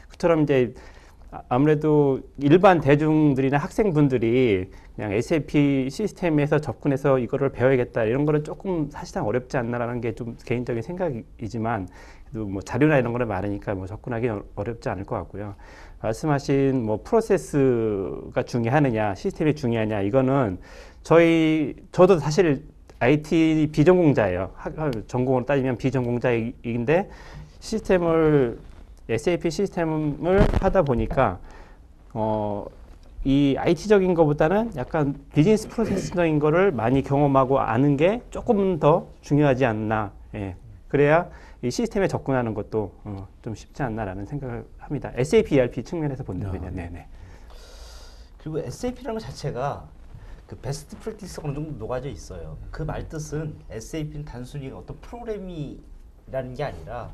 그처럼 이제 아무래도 일반 대중들이나 학생분들이 그냥 SAP 시스템에서 접근해서 이거를 배워야겠다 이런 거는 조금 사실상 어렵지 않나라는 게 좀 개인적인 생각이지만 또 뭐 자료나 이런 거를 많으니까 뭐 접근하기 어렵지 않을 것 같고요. 말씀하신 뭐 프로세스가 중요하느냐 시스템이 중요하냐 이거는 저도 사실 IT 비전공자예요. 전공으로 따지면 비전공자인데 SAP 시스템을 하다 보니까 이 IT적인 것보다는 약간 비즈니스 프로세스적인 거를 많이 경험하고 아는 게 조금 더 중요하지 않나. 예. 그래야 이 시스템에 접근하는 것도 좀 쉽지 않나라는 생각을 합니다. SAP ERP 측면에서 본다면요. 네네. 그리고 SAP라는 것 자체가 그 베스트 프랙티스가 어느 정도 녹아져 있어요. 그 말 뜻은 SAP는 단순히 어떤 프로그램이라는 게 아니라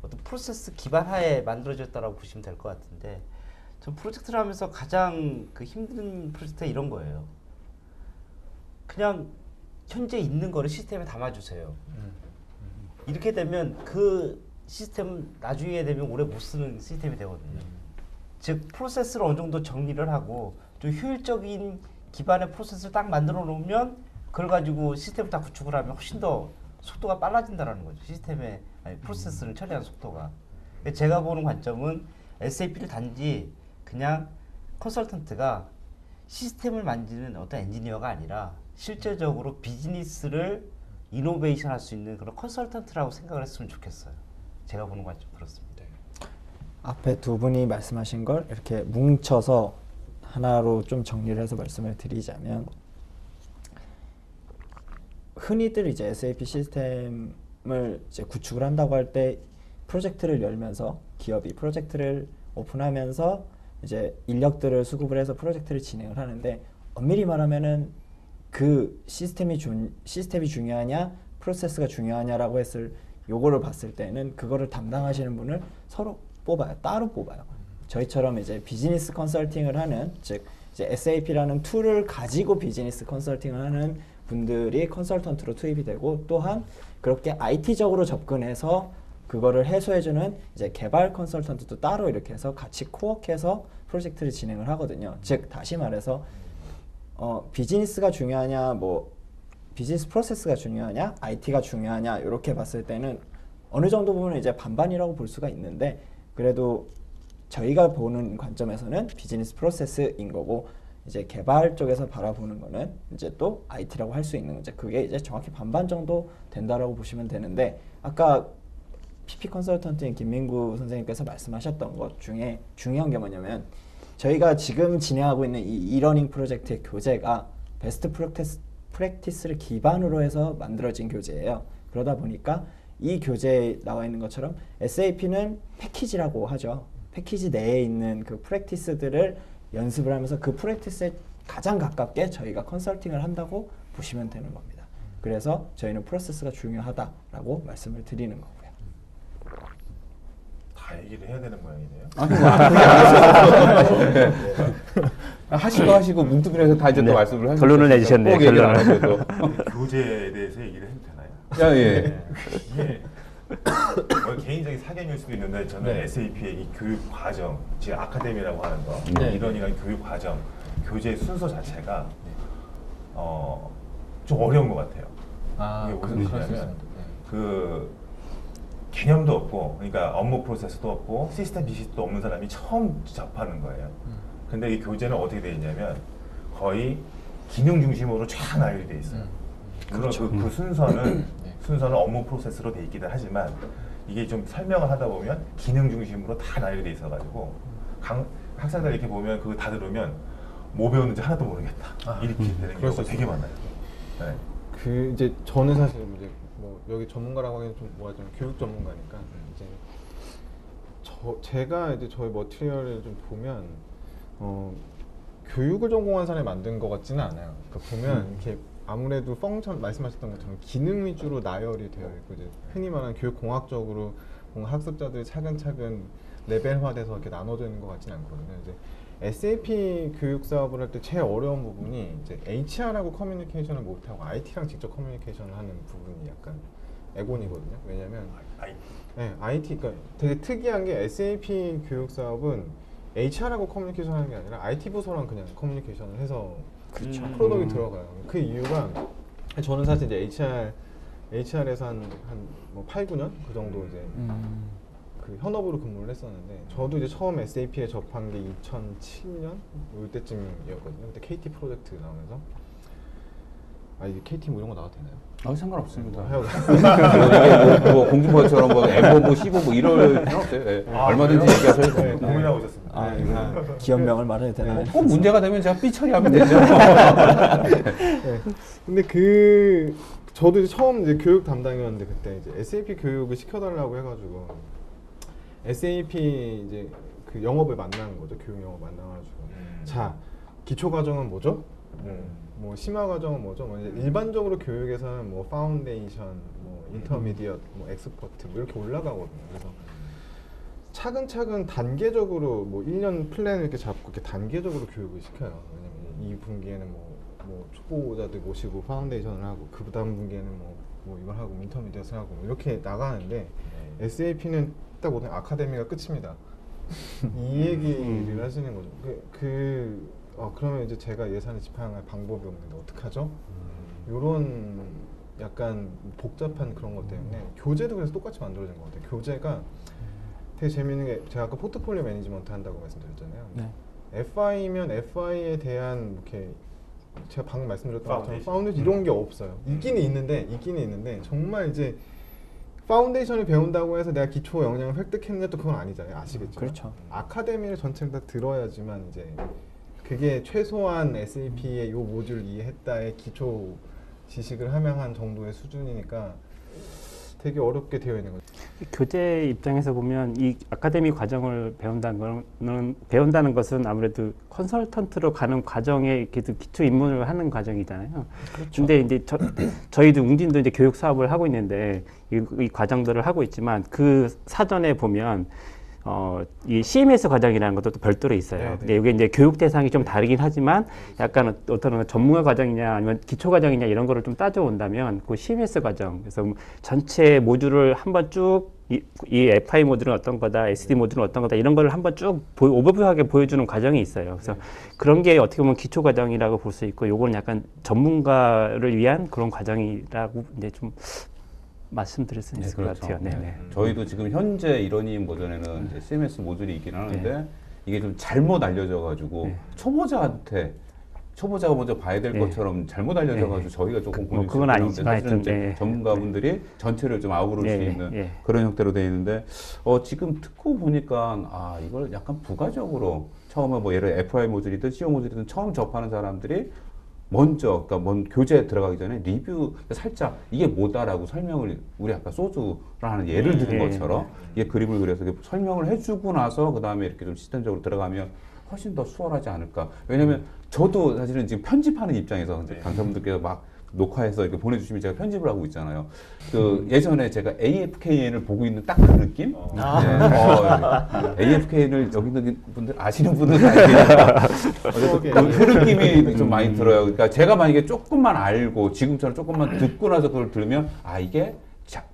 어떤 프로세스 기반 하에 만들어졌다라고 보시면 될 것 같은데 전 프로젝트를 하면서 가장 그 힘든 프로젝트가 이런 거예요. 그냥 현재 있는 거를 시스템에 담아주세요. 이렇게 되면 그 시스템은 나중에 되면 오래 못 쓰는 시스템이 되거든요. 즉 프로세스를 어느 정도 정리를 하고 좀 효율적인 기반의 프로세스를 딱 만들어 놓으면 그걸 가지고 시스템을 다 구축을 하면 훨씬 더 속도가 빨라진다는 거죠. 시스템의 프로세스를 처리하는 속도가. 제가 보는 관점은 SAP를 단지 그냥 컨설턴트가 시스템을 만지는 어떤 엔지니어가 아니라 실제적으로 비즈니스를 이노베이션 할 수 있는 그런 컨설턴트라고 생각을 했으면 좋겠어요. 제가 보는 관점 그렇습니다. 앞에 두 분이 말씀하신 걸 이렇게 뭉쳐서 하나로 좀 정리를 해서 말씀을 드리자면 흔히들 이제 SAP 시스템을 이제 구축을 한다고 할 때 프로젝트를 열면서 기업이 프로젝트를 오픈하면서 이제 인력들을 수급을 해서 프로젝트를 진행을 하는데 엄밀히 말하면은 그 시스템이 중요하냐 프로세스가 중요하냐라고 했을 요거를 봤을 때는 그거를 담당하시는 분을 서로 뽑아요. 따로 뽑아요. 저희처럼 이제 비즈니스 컨설팅을 하는 즉 이제 SAP라는 툴을 가지고 비즈니스 컨설팅을 하는 분들이 컨설턴트로 투입이 되고 또한 그렇게 IT적으로 접근해서 그거를 해소해주는 이제 개발 컨설턴트도 따로 이렇게 해서 같이 코워크해서 프로젝트를 진행을 하거든요. 즉 다시 말해서 비즈니스가 중요하냐 뭐 비즈니스 프로세스가 중요하냐 IT가 중요하냐 이렇게 봤을 때는 어느 정도 보면 이제 반반이라고 볼 수가 있는데 그래도 저희가 보는 관점에서는 비즈니스 프로세스인 거고 이제 개발 쪽에서 바라보는 거는 이제 또 IT라고 할 수 있는 거죠. 그게 이제 정확히 반반 정도 된다라고 보시면 되는데 아까 PP 컨설턴트인 김민구 선생님께서 말씀하셨던 것 중에 중요한 게 뭐냐면 저희가 지금 진행하고 있는 이 이러닝 프로젝트의 교재가 베스트 프랙티스를 기반으로 해서 만들어진 교재예요. 그러다 보니까 이 교재에 나와 있는 것처럼 SAP는 패키지라고 하죠. 패키지 내에 있는 그 프랙티스들을 연습을 하면서 그 프랙티스에 가장 가깝게 저희가 컨설팅을 한다고 보시면 되는 겁니다. 그래서 저희는 프로세스가 중요하다라고 말씀을 드리는 거고요. 다 얘기를 해야 되는 모양이네요. 아니 뭐 그게 아니죠. 하시고 뭉뚱그려서 다 이제 또 말씀을 하시죠. 결론을 내주셨네요. 꼭 얘기를 안 결론을. 하셔도. 교재에 대해서 얘기를 해도 되나요? 야, 예. 이게 뭐 개인적인 사견일 수도 있는데 저는 네. SAP의 이 교육 과정, 지금 아카데미라고 하는 거, 네. 이런 교육 과정, 교재 순서 자체가 좀 어려운 것 같아요. 이게 무슨 그럴 수 뜻이냐면 있습니다. 네. 그 개념도 없고, 그러니까 업무 프로세스도 없고, 시스템 지식도 없는 사람이 처음 접하는 거예요. 근데 이 교재는 어떻게 되어 있냐면 거의 기능 중심으로 쫙 나열이 되어 있어요. 물론 그 순서는 업무 프로세스로 되어 있기도 하지만 이게 좀 설명을 하다 보면 기능 중심으로 다 나열이 되어 있어가지고 학생들 이렇게 보면 그거 다 들으면 뭐 배웠는지 하나도 모르겠다 이렇게 되는 그럴 경우가 수 되게 많아요. 네. 그 이제 저는 사실 이제 뭐 여기 전문가라고 하기엔 좀 뭐가 좀 교육 전문가니까 이제 제가 이제 저희 머티리얼을 좀 보면 교육을 전공한 사람이 만든 것 같지는 않아요. 그러니까 보면 이렇게 아무래도 펑션 말씀하셨던 것처럼 기능 위주로 나열이 되어 있고 이제 흔히 말하는 교육공학적으로 뭔가 학습자들이 차근차근 레벨화돼서 이렇게 나눠져 있는 것 같지는 않거든요. 이제 SAP 교육 사업을 할 때 제일 어려운 부분이 이제 HR하고 커뮤니케이션을 못하고 IT랑 직접 커뮤니케이션을 하는 부분이 약간 애곤이거든요. 왜냐면 네, IT, 그러니까 되게 특이한 게 SAP 교육 사업은 HR하고 커뮤니케이션 하는 게 아니라 IT 부서랑 그냥 커뮤니케이션을 해서 그렇죠. 프로덕이 들어가요. 그 이유가 저는 사실 이제 HR에서 뭐 8, 9년 그 정도 이제 그 현업으로 근무를 했었는데 저도 이제 처음 SAP에 접한 게 2007년 이때쯤이었거든요. 그때 KT 프로젝트 나오면서 이게 KT 뭐 이런 거 나와도 되나요? 상관없습니다. 하여간 뭐 공중파처럼 뭐 M 뭐 C 뭐 이럴 필요 없어요. 네. 얼마든지 그래요? 얘기하셔도 네. 돼요. 고민하고 있었습니다. 이거 기업명을 말해야 되나요? 꼭 문제가 되면 제가 삐 처리하면 되죠. 네. 근데 저도 이제 처음 이제 교육 담당이었는데 그때 이제 SAP 교육을 시켜달라고 해가지고 SAP 이제 그 영업을 만나는 거죠. 교육 영업 만나가지고 자 기초 과정은 뭐죠? 뭐 심화 과정은 뭐죠? 뭐 이제 일반적으로 교육에서는 뭐 파운데이션, 뭐 인터미디엇, 뭐 엑스퍼트 뭐 이렇게 올라가거든요. 그래서 차근차근 단계적으로 뭐 1년 플랜을 이렇게 잡고 이렇게 단계적으로 교육을 시켜요. 왜냐면 이 분기에는 뭐 초보자들 모시고 파운데이션을 하고 그 다음 분기에는 뭐 이걸 하고 인터미디엇을 하고 이렇게 나가는데 SAP는 딱 오늘 아카데미가 끝입니다. 이 얘기를 하시는 거죠. 그러면 이제 제가 예산을 집행할 방법이 없는데 어떡하죠? 요런 약간 복잡한 그런 것 때문에 교재도 그래서 똑같이 만들어진 것 같아요. 교재가 되게 재밌는 게 제가 아까 포트폴리오 매니지먼트 한다고 말씀드렸잖아요. 네. FI면 FI에 대한 이렇게 제가 방금 말씀드렸던 것처럼 파운데이션. 파운데이션 이런 게 없어요. 있기는 있는데 정말 이제 파운데이션을 배운다고 해서 내가 기초 역량을 획득했는데 또 그건 아니잖아요. 아시겠죠? 그렇죠. 아카데미를 전체를 다 들어야지만 이제 그게 최소한 SAP의 요 모듈 이해했다의 기초 지식을 함양한 정도의 수준이니까 되게 어렵게 되어 있는 거죠. 교재 입장에서 보면 이 아카데미 과정을 배운다는 것은 아무래도 컨설턴트로 가는 과정에 이렇게 기초 입문을 하는 과정이잖아요. 그렇죠. 근데 이제 저희도 웅진도 이제 교육 사업을 하고 있는데 이 과정들을 하고 있지만 그 사전에 보면 이 CMS 과정이라는 것도 또 별도로 있어요. 네, 네. 근데 이게 이제 교육 대상이 좀 다르긴 하지만 약간 어떤 전문가 과정이냐 아니면 기초 과정이냐 이런 거를 좀 따져온다면 그 CMS 과정, 그래서 전체 모듈을 한번 쭉 이 FI 모듈은 어떤 거다, SD 모듈은 어떤 거다 이런 거를 한번 쭉 오버뷰하게 보여주는 과정이 있어요. 그래서 그런 게 어떻게 보면 기초 과정이라고 볼 수 있고, 요거는 약간 전문가를 위한 그런 과정이라고 이제 좀 말씀드릴 수 있을 것 같아요. 네네. 저희도 지금 현재 이러닝 버전에는 이제 CMS 모듈이 있긴 하는데 이게 좀 잘못 알려져가지고 초보자가 먼저 봐야 될 것처럼 잘못 알려져가지고 저희가 조금 그건 아니지만 하여튼, 전문가분들이 전체를 좀 아우를 수 있는 그런 형태로 되어 있는데 지금 듣고 보니까 이걸 약간 부가적으로 처음에 뭐 예를 들어 FI 모듈이든 CO 모듈이든 처음 접하는 사람들이 먼저 그러니까 교재에 들어가기 전에 리뷰 살짝 이게 뭐다라고 설명을 우리 아까 소주라는 예를 드는 것처럼 이게 그림을 그려서 설명을 해주고 나서 그 다음에 이렇게 좀 시스템적으로 들어가면 훨씬 더 수월하지 않을까. 왜냐면 저도 사실은 지금 편집하는 입장에서 강사분들께서 막 녹화해서 이렇게 보내주시면 제가 편집을 하고 있잖아요. 그 예전에 제가 AFKN을 보고 있는 딱 그 느낌? AFKN을 여기 있는 분들 아시는 분들은 알겠지만 그 느낌이 좀 많이 들어요. 그러니까 제가 만약에 조금만 알고 지금처럼 조금만 듣고 나서 그걸 들으면 아 이게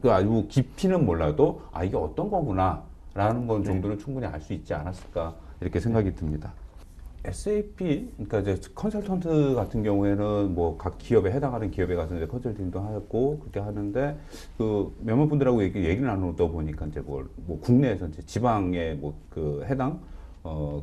그 아주 깊이는 몰라도 아 이게 어떤 거구나라는 건 정도는 충분히 알 수 있지 않았을까 이렇게 생각이 듭니다. SAP, 그러니까 이제 컨설턴트 같은 경우에는 뭐 각 기업에 해당하는 기업에 가서 이제 컨설팅도 하고 그렇게 하는데 그 몇몇 분들하고 얘기를 나누다 보니까 이제 뭐 국내에서 이제 지방에 뭐 그 해당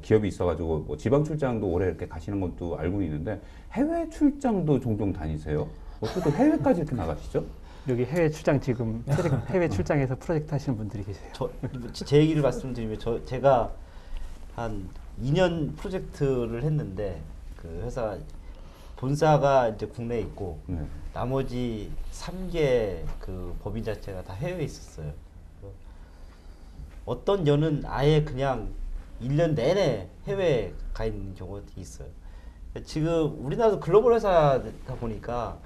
기업이 있어가지고 뭐 지방 출장도 오래 이렇게 가시는 것도 알고 있는데 해외 출장도 종종 다니세요? 어떻게 해외까지 이렇게 나가시죠? 여기 해외 출장 지금 해외 출장에서 프로젝트 하시는 분들이 계세요. 제 얘기를 말씀드리면 제가 한 2년 프로젝트를 했는데 그 회사 본사가 이제 국내에 있고 나머지 3개 그 법인 자체가 다 해외에 있었어요. 어떤 년은 아예 그냥 1년 내내 해외에 가 있는 경우도 있어요. 지금 우리나라도 글로벌 회사다 보니까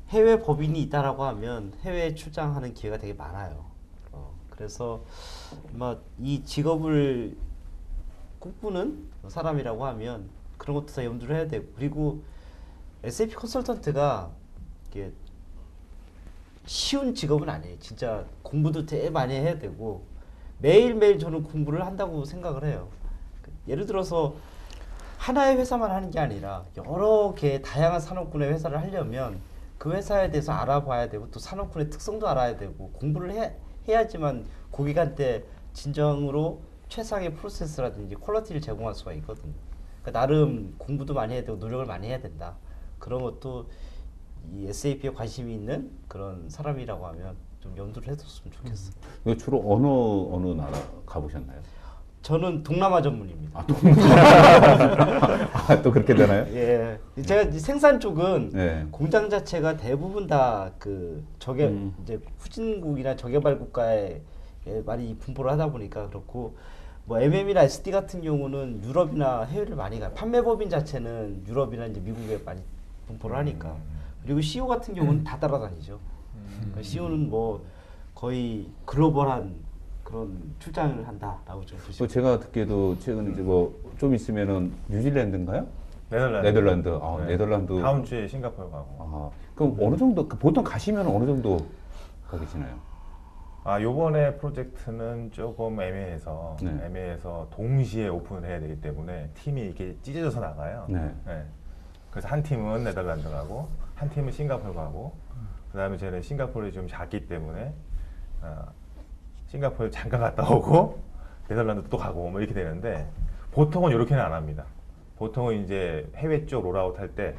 해외 법인이 있다라고 하면 해외 출장하는 기회가 되게 많아요. 그래서 이 직업을 꿈꾸는 사람이라고 하면 그런 것도 다 염두를 해야 되고, 그리고 SAP 컨설턴트가 이게 쉬운 직업은 아니에요. 진짜 공부도 되게 많이 해야 되고 매일매일 저는 공부를 한다고 생각을 해요. 예를 들어서 하나의 회사만 하는 게 아니라 여러 개 다양한 산업군의 회사를 하려면 그 회사에 대해서 알아봐야 되고 또 산업군의 특성도 알아야 되고 공부를 해야지만 고객한테 진정으로 최상의 프로세스라든지 퀄리티를 제공할 수가 있거든요. 그러니까 나름 공부도 많이 해야 되고 노력을 많이 해야 된다. 그런 것도 이 SAP에 관심이 있는 그런 사람이라고 하면 좀 염두를 해뒀으면 좋겠어요. 이거 주로 어느 나라 가보셨나요? 저는 동남아 전문입니다. 또 그렇게 되나요? 예, 제가 생산 쪽은 네. 공장 자체가 대부분 다 그 이제 후진국이나 저개발 국가에 많이 분포를 하다 보니까 그렇고, 뭐 MM이나 SD 같은 경우는 유럽이나 해외를 많이 가요. 판매법인 자체는 유럽이나 이제 미국에 많이 분포를 하니까. 그리고 CO 같은 경우는 다 따라다니죠. 그러니까 CO는 뭐 거의 글로벌한 그런 출장을 한다라고 좀 보시면. 제가 듣기에도 최근 이제 뭐 좀 있으면은 뉴질랜드인가요? 네덜란드. 네. 네덜란드. 다음 주에 싱가포르 가고. 그럼 어느 정도 보통 가시면 어느 정도 가 계시나요? 요번에 프로젝트는 조금 애매해서 네. 동시에 오픈을 해야 되기 때문에 팀이 이렇게 찢어져서 나가요. 네. 그래서 한 팀은 네덜란드 가고 한 팀은 싱가포르 가고 그다음에 저는 싱가포르이 좀 작기 때문에 싱가포르 잠깐 갔다 오고 네덜란드 또 가고 뭐 이렇게 되는데 보통은 이렇게는 안 합니다. 보통은 이제 해외 쪽 롤아웃 할 때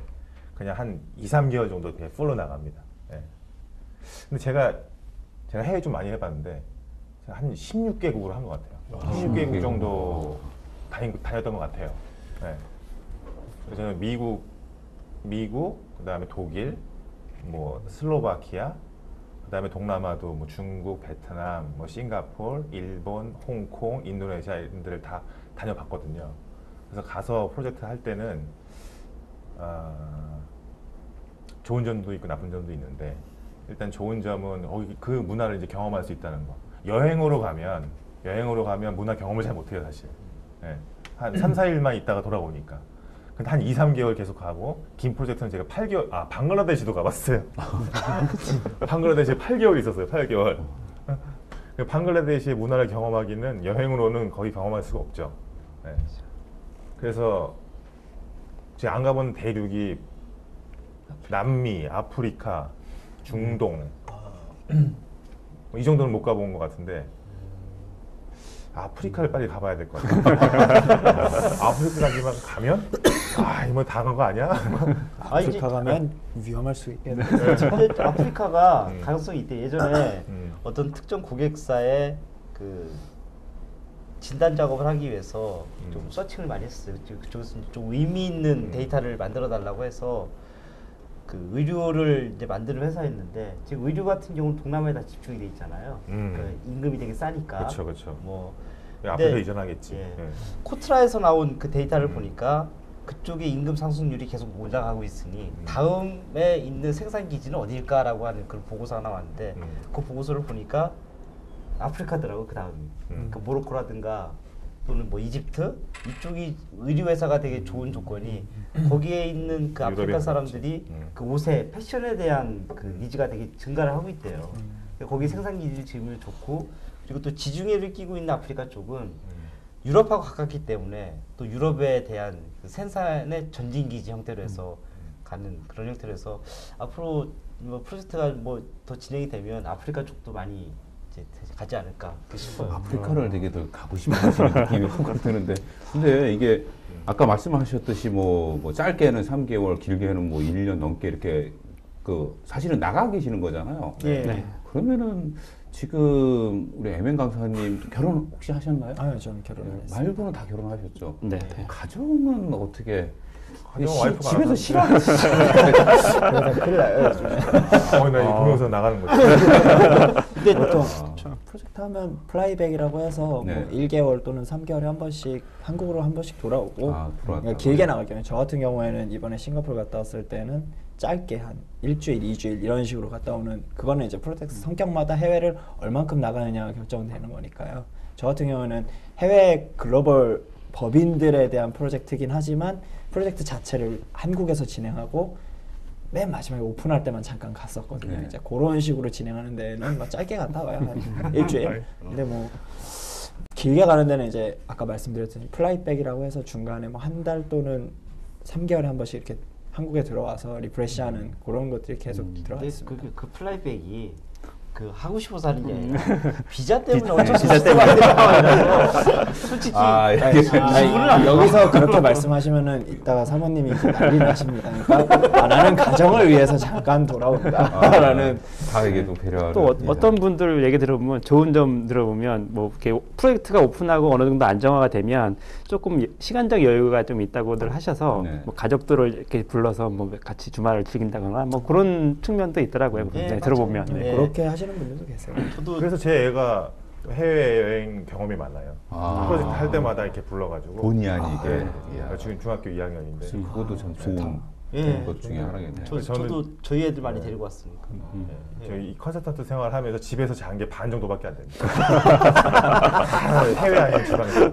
그냥 한 2, 3개월 정도 그냥 풀로 나갑니다. 근데 제가 해외 좀 많이 해봤는데 제가 한 16개국을 한 것 같아요. 16개국 정도 다녔던 것 같아요. 그래서 저는 미국, 그다음에 독일, 뭐 슬로바키아, 그다음에 동남아도 뭐 중국, 베트남, 뭐 싱가포르, 일본, 홍콩, 인도네시아 이런 데를 다 다녀봤거든요. 그래서 가서 프로젝트 할 때는 좋은 점도 있고 나쁜 점도 있는데 일단 좋은 점은 그 문화를 이제 경험할 수 있다는 거. 여행으로 가면 문화 경험을 잘 못해요 사실. 한 3, 4일만 있다가 돌아오니까. 근데 한 2, 3개월 계속 가고 긴 프로젝트는 제가 8개월 방글라데시도 가봤어요. 방글라데시에 8개월 있었어요. 8개월. 방글라데시의 문화를 경험하기는 여행으로는 거의 경험할 수가 없죠. 그래서 제가 안 가본 대륙이 남미, 아프리카, 중동 이 정도는 못 가본 것 같은데 아프리카를 빨리 가봐야 될 것 같아요. 아프리카 가면 이거 다 간 거 아니야? 아프리카 가면 위험할 수 있겠네. 근데 아프리카가 가능성이 있대. 예전에 어떤 특정 고객사에 그 진단 작업을 하기 위해서 좀 서칭을 많이 했어요. 그쪽에서 좀 의미 있는 데이터를 만들어 달라고 해서 그 의류를 이제 만드는 회사였는데 지금 의류 같은 경우는 동남아에 다 집중이 돼 있잖아요. 그 임금이 되게 싸니까. 그렇죠. 뭐 아프리카 이전하겠지. 코트라에서 나온 그 데이터를 보니까 그쪽의 임금 상승률이 계속 올라가고 있으니 다음에 있는 생산 기지는 어디일까라고 하는 그런 보고서가 나왔는데 그 보고서를 보니까 아프리카더라고 그 다음이. 그 모로코라든가 또는 뭐 이집트 이쪽이 의류 회사가 되게 좋은 조건이 거기에 있는 그 아프리카 사람들이 그 옷에 패션에 대한 그 니즈가 되게 증가를 하고 있대요. 거기 생산 기지를 지으면 좋고 그리고 또 지중해를 끼고 있는 아프리카 쪽은 유럽하고 가깝기 때문에 또 유럽에 대한 그 생산의 전진 기지 형태로 해서 가는 그런 형태로 해서 앞으로 뭐 프로젝트가 뭐 더 진행이 되면 아프리카 쪽도 많이 이제 가지 않을까 싶어요. 아프리카를 되게 더 가고 싶은 느낌이 확 드는데, 근데 이게 아까 말씀하셨듯이 뭐 짧게는 3개월, 길게는 뭐 1년 넘게 이렇게 그 사실은 나가 계시는 거잖아요. 예. 그러면은 지금 우리 MN 강사님 결혼 혹시 하셨나요? 아, 저는 결혼을 했어요. 말고는 다 결혼하셨죠. 네. 가정은 어떻게? 가정 와이프가 집에서 알아서- 싫어하시죠? 그래서 큰일 나요. 요즘에. 나이 동영상 나가는 거지. 근데 보통 프로젝트 하면 플라이백이라고 해서 네. 뭐 1개월 또는 3개월에 한 번씩 한국으로 한 번씩 돌아오고 돌아왔다. 그러니까 길게 나갈 경우에 저 같은 경우에는 이번에 싱가포르 갔다 왔을 때는 짧게 한 일주일, 2주일 이런 식으로 갔다 오는 그거는 이제 프로젝트 성격마다 해외를 얼만큼 나가느냐가 결정되는 거니까요. 저 같은 경우는 해외 글로벌 법인들에 대한 프로젝트긴 하지만 프로젝트 자체를 한국에서 진행하고 맨 마지막에 오픈할 때만 잠깐 갔었거든요. 네. 이제 그런 식으로 진행하는 데는 막 짧게 갔다 와요. 한 일주일. 근데 뭐 길게 가는 데는 이제 아까 말씀드렸듯이 플라이백이라고 해서 중간에 뭐 한 달 또는 3개월에 한 번씩 이렇게 한국에 들어와서 리프레시하는 그런 것들이 계속 들어가 근데 있습니다. 그 플라이백이 그 하고 싶어서 하는 게 아니라 비자 때문에 어쩔 수 없이 솔직히 여기서 그렇게 말씀하시면은 이따가 사모님이 이렇게 난리 나십니다. 그러니까 나는 가정을 위해서 잠깐 돌아온다라는 다에게도 배려하는. 또 어떤 분들 얘기 들어보면 좋은 점 들어보면 뭐 이렇게 프로젝트가 오픈하고 어느 정도 안정화가 되면 조금 시간적 여유가 좀 있다고들 하셔서 네. 뭐 가족들을 이렇게 불러서 뭐 같이 주말을 즐긴다거나 뭐 그런 측면도 있더라고요. 네, 네, 들어보면. 맞아요. 네. 네. 그렇게 하시는 분들도 계세요. 저도 그래서 제 애가 해외여행 경험이 많아요. 아. 프로젝트 할 때마다 이렇게 불러가지고. 본의 아니게. 네. 이야. 지금 중학교 2학년인데. 그것도 참 좋은 예. 것 중에 하나겠네요. 저도 저희 애들 많이 데리고 왔으니까. 저희 이 컨설턴트 생활하면서 집에서 잔 게 반 정도밖에 안 됩니다. 해외 아니면 주방에서.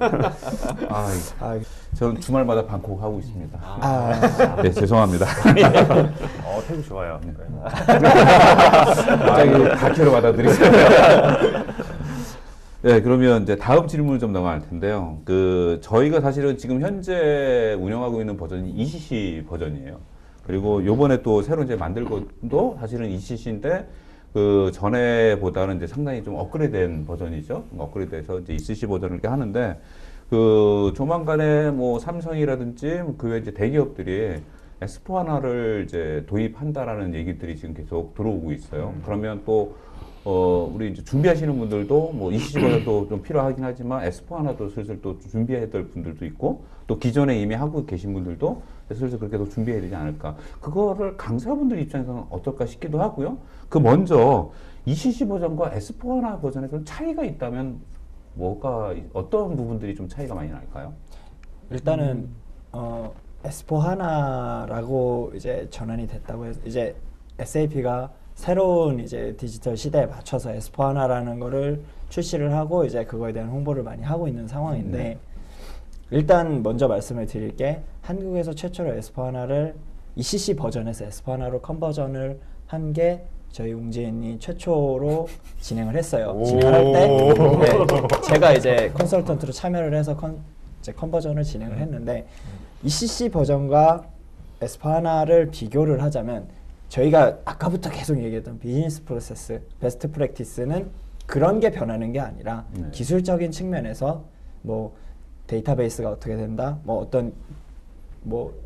저는 주말마다 방콕 하고 있습니다. 아, 네, 죄송합니다. 태국 좋아요. 네. 갑자기 다큐로 받아들이세요. 네, 그러면 이제 다음 질문을 좀 넘어갈 텐데요. 저희가 사실은 지금 현재 운영하고 있는 버전이 ECC 버전이에요. 그리고 요번에 또 새로 이제 만들 것도 사실은 ECC인데 그 전에보다는 이제 상당히 좀 업그레이드된 버전이죠. 업그레이드해서 이제 ECC 버전을 이렇게 하는데 조만간에 뭐 삼성이라든지 그 외 이제 대기업들이 S4HANA를 이제 도입한다라는 얘기들이 지금 계속 들어오고 있어요. 그러면 또 우리 이제 준비하시는 분들도 뭐 ECC 버전도 좀 필요하긴 하지만 S4HANA도 슬슬 또 준비해야 될 분들도 있고 또 기존에 이미 하고 계신 분들도 슬슬 그렇게 또 준비해야 되지 않을까. 그거를 강사분들 입장에서는 어떨까 싶기도 하고요. 먼저 ECC 버전과 S4HANA 버전에 좀 차이가 있다면 어떤 부분들이 좀 차이가 많이 날까요? 일단은 S4HANA라고 이제 전환이 됐다고 해서 이제 SAP가 새로운 이제 디지털 시대에 맞춰서 S4HANA라는 거를 출시를 하고 이제 그거에 대한 홍보를 많이 하고 있는 상황인데 일단 먼저 말씀을 드릴 게 한국에서 최초로 S4HANA를 ECC 버전에서 S4HANA로 컨버전을 한 게 저희 웅지인이 최초로 진행을 했어요. 진행할 때 제가 이제 컨설턴트로 참여를 해서 이제 컨버전을 진행을 했는데 ECC 버전과 S4HANA를 비교를 하자면 저희가 아까부터 계속 얘기했던 비즈니스 프로세스, 베스트 프랙티스는 그런 게 변하는 게 아니라 기술적인 측면에서 뭐 데이터베이스가 어떻게 된다, 뭐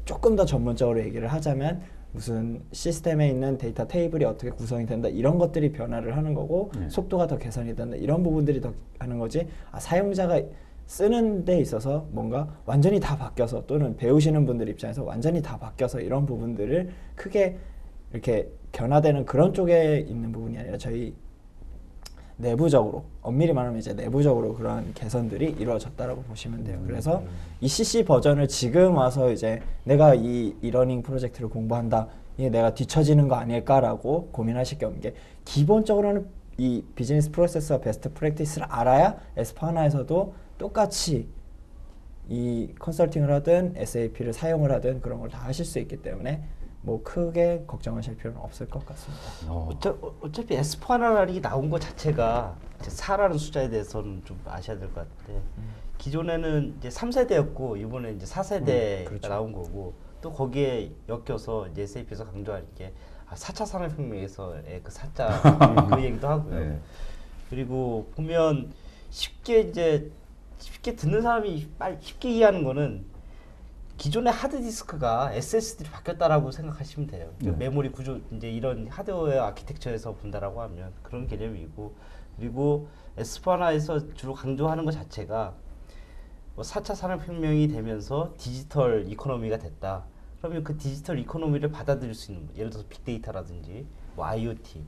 조금 더 전문적으로 얘기를 하자면 무슨 시스템에 있는 데이터 테이블이 어떻게 구성이 된다 이런 것들이 변화를 하는 거고 속도가 더 개선이 된다 이런 부분들이 더 하는 거지 사용자가 쓰는 데 있어서 뭔가 완전히 다 바뀌어서 또는 배우시는 분들 입장에서 완전히 다 바뀌어서 이런 부분들을 크게 이렇게 변화되는 그런 쪽에 있는 부분이 아니라 저희 내부적으로 엄밀히 말하면 이제 내부적으로 그런 개선들이 이루어졌다라고 보시면 돼요. 그래서 ECC 버전을 지금 와서 이제 내가 이 이러닝 프로젝트를 공부한다, 이게 내가 뒤처지는 거 아닐까라고 고민하실 게 기본적으로는 이 비즈니스 프로세스와 베스트 프랙티스를 알아야 S4하나에서도 똑같이 이 컨설팅을 하든 SAP를 사용을 하든 그런 걸 다 하실 수 있기 때문에 뭐 크게 걱정하실 필요는 없을 것 같습니다. 어차피 S4하나라는 게 나온 것 자체가 이제 4라는 숫자에 대해서는 좀 아셔야 될 것 같은데 기존에는 이제 3세대였고 이번에 이제 4세대가 그렇죠. 나온 거고 또 거기에 엮여서 이제 SAP에서 강조하는 게 4차 산업혁명에서의 그 4자 그 얘기도 하고요. 네. 그리고 보면 쉽게 듣는 사람이 빨리 쉽게 이해하는 거는 기존의 하드디스크가 SSD로 바뀌었다라고 생각하시면 돼요. 네. 메모리 구조 이제 이런 하드웨어 아키텍처에서 본다라고 하면 그런 개념이고, 그리고 S4하나에서 주로 강조하는 것 자체가 뭐 4차 산업혁명이 되면서 디지털 이코노미가 됐다. 그러면 그 디지털 이코노미를 받아들일 수 있는, 예를 들어서 빅데이터라든지 뭐 IoT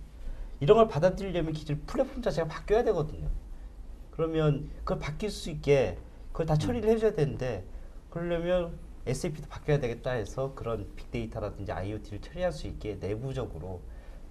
이런 걸 받아들이려면 기존 플랫폼 자체가 바뀌어야 되거든요. 그러면 그걸 바뀔 수 있게 그걸 다 처리를 해줘야 되는데, 그러려면 SAP도 바뀌어야 되겠다 해서 그런 빅데이터라든지 IoT를 처리할 수 있게 내부적으로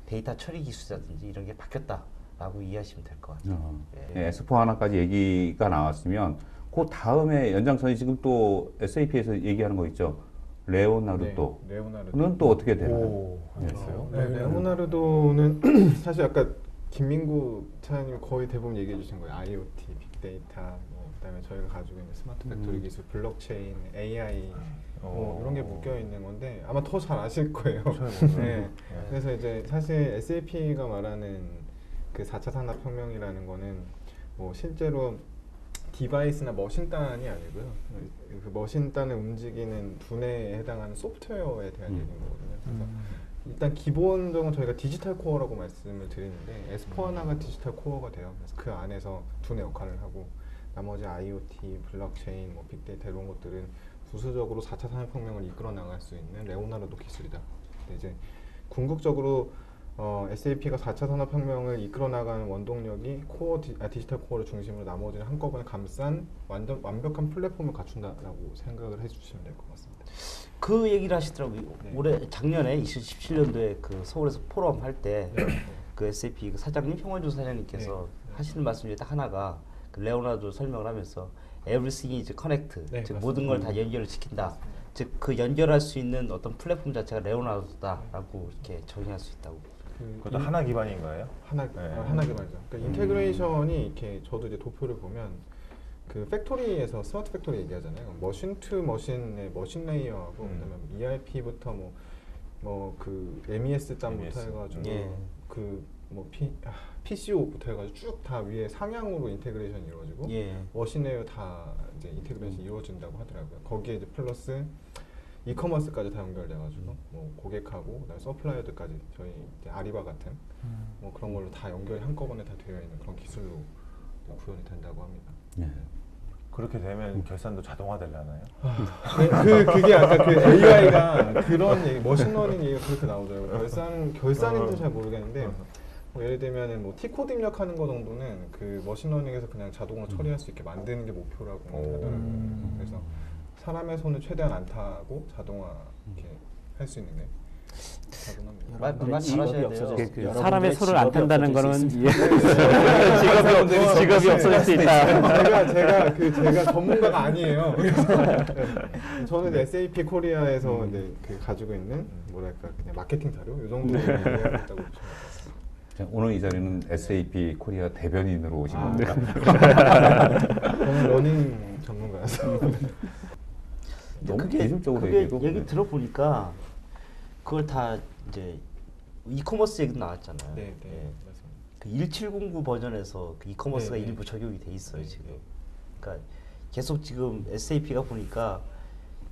데이터 처리 기술이라든지 이런 게 바뀌었다라고 이해하시면 될 것 같아요. 네, S4 하나까지 얘기가 나왔으면 그 다음에 연장선이 지금 또 SAP에서 얘기하는 거 있죠. 레오나르도는 네, 레오나르도. 또 어떻게 되나요? 오, 알겠어요. 네, 레오나르도는 사실 아까 김민구 차장님 거의 대부분 얘기해 주신 거예요. IoT, 빅데이터, 뭐 그다음에 저희가 가지고 있는 스마트 팩토리 기술, 블록체인, AI 뭐 이런 게 묶여 있는 건데 아마 더 잘 아실 거예요. 네. 그래서 이제 사실 SAP가 말하는 그 4차 산업혁명이라는 거는 뭐 실제로 디바이스나 머신단이 아니고요. 그 머신단을 움직이는 두뇌에 해당하는 소프트웨어에 대한 얘기인 거거든요. 그래서 일단 기본적으로 저희가 디지털 코어라고 말씀을 드리는데 S4하나가 디지털 코어가 돼요. 그래서 그 안에서 두뇌 역할을 하고 나머지 IoT, 블록체인, 뭐 빅데이터 이런 것들은 부수적으로 4차 산업혁명을 이끌어 나갈 수 있는 레오나르도 기술이다. 근데 이제 궁극적으로 SAP가 4차 산업혁명을 이끌어 나가는 원동력이 디지털 코어를 중심으로 나머지는 한꺼번에 감싼 완벽한 플랫폼을 갖춘다라고 생각을 해주시면 될 것 같습니다. 그 얘기를 하시더라고요. 네. 작년에 2017년도에 그 서울에서 포럼 할 때 그 SAP 그 사장님, 홍원주 사장님께서 하시는 말씀 중에 딱 하나가 그 레오나르도 설명을 하면서 Everything is connect, 네, 즉 맞습니다. 모든 걸 다 연결을 시킨다. 즉 그 연결할 수 있는 어떤 플랫폼 자체가 레오나르도다라고 이렇게 정의할 수 있다고. 그것도 하나 기반인가요? 하나 개발죠. 그러니까 인테그레이션이 이렇게 저도 이제 도표를 보면 그 팩토리에서 스마트 팩토리 얘기하잖아요. 머신 투 머신의 머신 레이어하고 그다음에 ERP부터 뭐 그 MES 땀부터 해가지고 예. 그 뭐 PCO부터 해가지고 쭉 다 위에 상향으로 인테그레이션이 이루어지고 예. 머신 레이어 다 이제 인테그레이션이 이루어진다고 하더라고요. 거기에 이제 플러스 이커머스까지 다 연결돼가지고 뭐 고객하고 그다음에 서플라이어들까지 저희 이제 아리바 같은 뭐 그런 걸로 다 연결이 한꺼번에 다 되어 있는 그런 기술로 구현이 된다고 합니다. 네. 그렇게 되면 결산도 자동화되려나요? 그게 아까 그 AI가 그런 얘기, 머신러닝 얘기가 그렇게 나오더라고요. 결산인지 잘 모르겠는데 뭐 예를 들면은 뭐 T코드 입력하는 거 정도는 그 머신러닝에서 그냥 자동으로 처리할 수 있게 만드는 게 목표라고 하더라고요. 그래서 사람의 손을 최대한 안 타고 자동화 이렇게 할 수 있는 게 자동화입니다. 말 잘하셔야 돼요. 그 사람의 손을 안 직업이 탄다는 없어질 수 거는 직업이 없어질 수 있다. 제가 전문가가 아니에요. 그래서 저는 이제 SAP 코리아에서 이제 그 가지고 있는 뭐랄까 그냥 마케팅 자료 이 정도 이해하고 있다고 보시면 돼요. 자, 오늘 이 자리는 SAP 코리아 대변인으로 오신 겁니다. 저는 러닝 전문가여서. 너무 기술적으로 그게 얘기해도 얘기 들어보니까 그걸 다 이제 이커머스 얘기도 나왔잖아요. 네, 예. 맞습니다. 그 1709 버전에서 그 이커머스가 네, 네. 일부 적용이 돼 있어요 네, 지금. 네. 그러니까 계속 지금 SAP가 보니까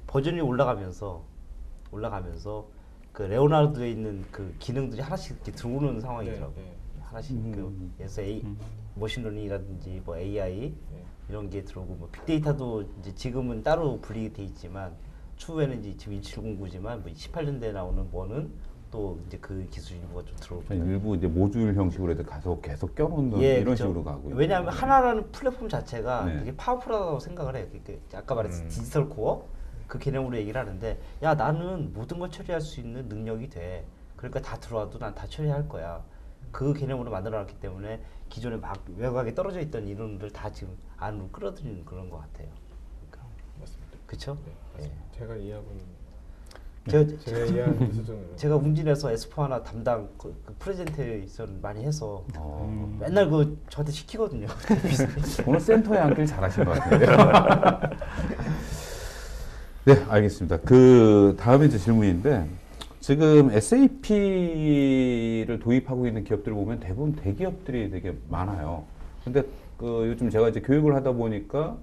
버전이 올라가면서 그 레오나르도에 있는 그 기능들이 하나씩 이렇게 들어오는 상황이더라고요. 네, 네. 하나씩 그래서 머신러닝이라든지 뭐 AI 네. 이런 게 들어오고 뭐 빅데이터도 이제 지금은 따로 분리돼 있지만 추후에는 이제 지금 1709지만 뭐 18년대에 나오는 뭐는 또 이제 그 기술 일부가 좀 들어오고. 일부 이제 모듈 형식으로 해서 가서 계속 껴놓는 이런 그렇죠. 식으로 가고. 왜냐하면 하나라는 플랫폼 자체가 네. 되게 파워풀하다고 생각을 해요. 아까 말했듯이 디지털 코어 그 개념으로 얘기를 하는데, 야 나는 모든 걸 처리할 수 있는 능력이 돼. 그러니까 다 들어와도 난 다 처리할 거야. 그 개념으로 만들어놨기 때문에 기존에 막 외곽에 떨어져 있던 이론들 다 지금 안으로 끌어들이는 그런 것 같아요. 그러니까. 맞습니다. 그쵸? 네, 제가 이해하고 제가 이해하는 그 수준으로. 제가 웅진에서 S4하나 담당 그 프레젠테이션 많이 해서 어. 맨날 그 저한테 시키거든요. 오늘 센터에 앉길 잘하신 것 같은데요. 네, 알겠습니다. 그 다음에 이제 질문인데, 지금 SAP를 도입하고 있는 기업들을 보면 대부분 대기업들이 되게 많아요. 근데 그 요즘 제가 이제 교육을 하다 보니까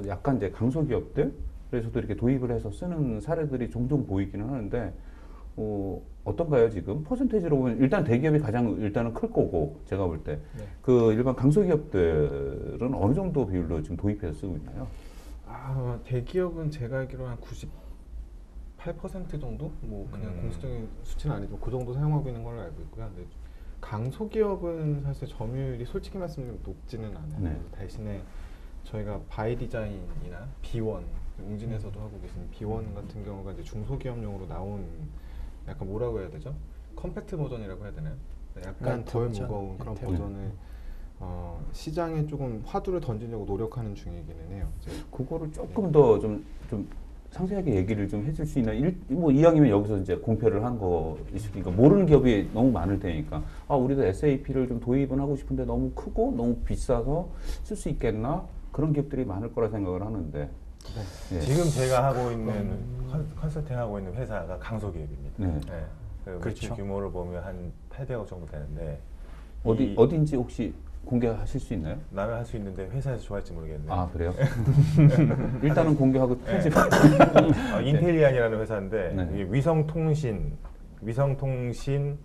약간 이제 강소기업들에서도 이렇게 도입을 해서 쓰는 사례들이 종종 보이기는 하는데, 어떤가요, 지금? 퍼센테이지로 보면 일단 대기업이 가장 일단은 클 거고, 제가 볼 때. 네. 그 일반 강소기업들은 어느 정도 비율로 지금 도입해서 쓰고 있나요? 대기업은 제가 알기로 한 98% 정도? 뭐 그냥 공식적인 수치는 아니지만 그 정도 사용하고 있는 걸로 알고 있고요. 근데 강소기업은 사실 점유율이 솔직히 말씀드리면 높지는 않아요. 네. 대신에 저희가 바이 디자인이나 B1, 웅진에서도 하고 계신 B1 같은 경우가 이제 중소기업용으로 나온 약간 뭐라고 해야 되죠? 컴팩트 버전이라고 해야 되나요? 약간 라이트 덜 버전, 무거운 그런 라이트 버전을 시장에 조금 화두를 던지려고 노력하는 중이기는 해요. 이제 그거를 조금 더 좀 상세하게 얘기를 좀 해줄 수 있나? 뭐 이왕이면 여기서 이제 공표를 한 거 있으니까 모르는 기업이 너무 많을 테니까 우리도 SAP를 좀 도입은 하고 싶은데 너무 크고 너무 비싸서 쓸 수 있겠나? 그런 기업들이 많을 거라 생각을 하는데. 예. 지금 제가 하고 있는 컨설팅 하고 있는 회사가 강소기업입니다. 네. 그 매출 그렇죠. 규모를 보면 한 800억 정도 되는데 어딘지 혹시 공개하실 수 있나요? 나는 할 수 있는데 회사에서 좋아할지 모르겠네요. 아, 그래요? 일단은 공개하고 편집. 인텔리안이라는 회사인데 네. 이게 위성통신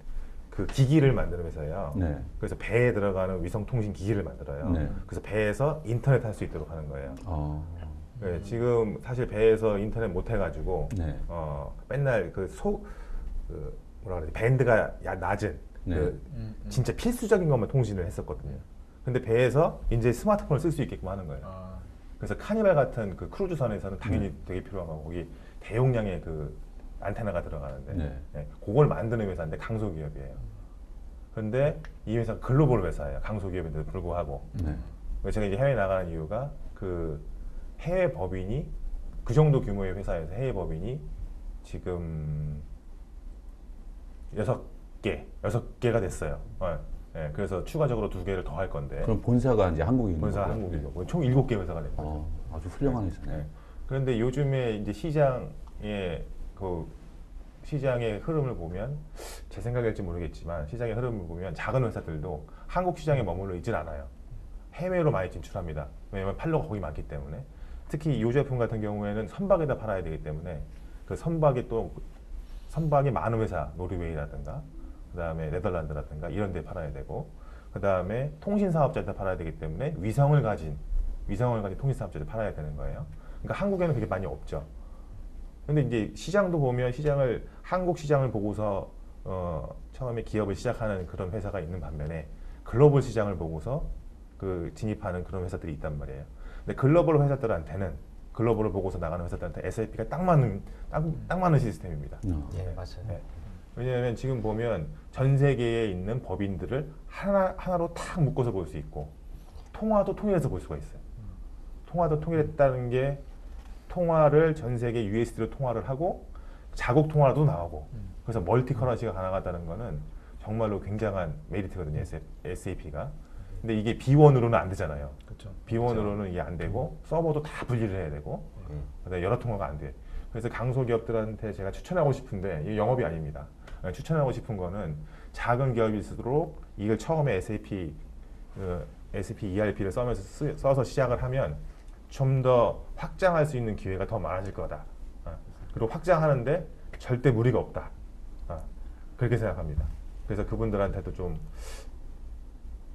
그 기기를 만드는 회사예요. 네. 그래서 배에 들어가는 위성통신 기기를 만들어요. 네. 그래서 배에서 인터넷 할 수 있도록 하는 거예요. 네, 지금 사실 배에서 인터넷 못 해가지고 네. 맨날 뭐라 그러지, 밴드가 낮은 네. 진짜 필수적인 것만 통신을 했었거든요. 근데 배에서 이제 스마트폰을 쓸 수 있게끔 하는 거예요. 그래서 카니발 같은 그 크루즈선에서는 당연히 되게 필요한 거고, 거기 대용량의 그 안테나가 들어가는데 네. 그걸 만드는 회사인데 강소기업이에요. 그런데 이 회사가 글로벌 회사예요. 강소기업인데도 불구하고. 네. 그래서 제가 이제 해외 나가는 이유가 그 해외 법인이 그 정도 규모의 회사에서 해외 법인이 지금 6개가 됐어요. 네, 그래서 추가적으로 2개를 더 할 건데. 그럼 본사가 이제 한국에 있는 본사가 거고요? 한국이고 총 7개 회사가 됐거든요. 아주 훌륭한 회사네. 네. 그런데 요즘에 이제 시장의 흐름을 보면, 제 생각일지 모르겠지만 시장의 흐름을 보면 작은 회사들도 한국 시장에 머물러 있질 않아요. 해외로 많이 진출합니다. 왜냐하면 판로가 거기 많기 때문에. 특히 이 제품 같은 경우에는 선박에다 팔아야 되기 때문에 그 선박이 많은 회사, 노르웨이라든가 그 다음에 네덜란드라든가 이런 데 팔아야 되고, 그 다음에 통신사업자에다 팔아야 되기 때문에 위성을 가진 통신사업자를 팔아야 되는 거예요. 그러니까 한국에는 그게 많이 없죠. 근데 이제 시장도 보면 한국 시장을 보고서 처음에 기업을 시작하는 그런 회사가 있는 반면에 글로벌 시장을 보고서 진입하는 그런 회사들이 있단 말이에요. 근데 글로벌 회사들한테는, 글로벌을 보고서 나가는 회사들한테 SAP가 딱 맞는 시스템입니다. 예, 맞아요. 네. 왜냐하면 지금 보면 전 세계에 있는 법인들을 하나로 탁 묶어서 볼 수 있고, 통화도 통일해서 볼 수가 있어요. 통화도 통일했다는 게 통화를 전 세계 USD로 통화를 하고 자국 통화도 나오고, 그래서 멀티 커런시가 가능하다는 거는 정말로 굉장한 메리트거든요, SAP가. 근데 이게 B1으로는 안 되잖아요. 그렇죠. B1으로는 이게 안 되고 서버도 다 분리를 해야 되고, 그다음에 여러 통화가 안 돼. 그래서 강소기업들한테 제가 추천하고 싶은데, 이게 영업이 아닙니다. 추천하고 싶은 거는 작은 기업일수록 이걸 처음에 SAP ERP를 써서 시작을 하면 좀 더 확장할 수 있는 기회가 더 많아질 거다. 그리고 확장하는데 절대 무리가 없다. 그렇게 생각합니다. 그래서 그분들한테도 좀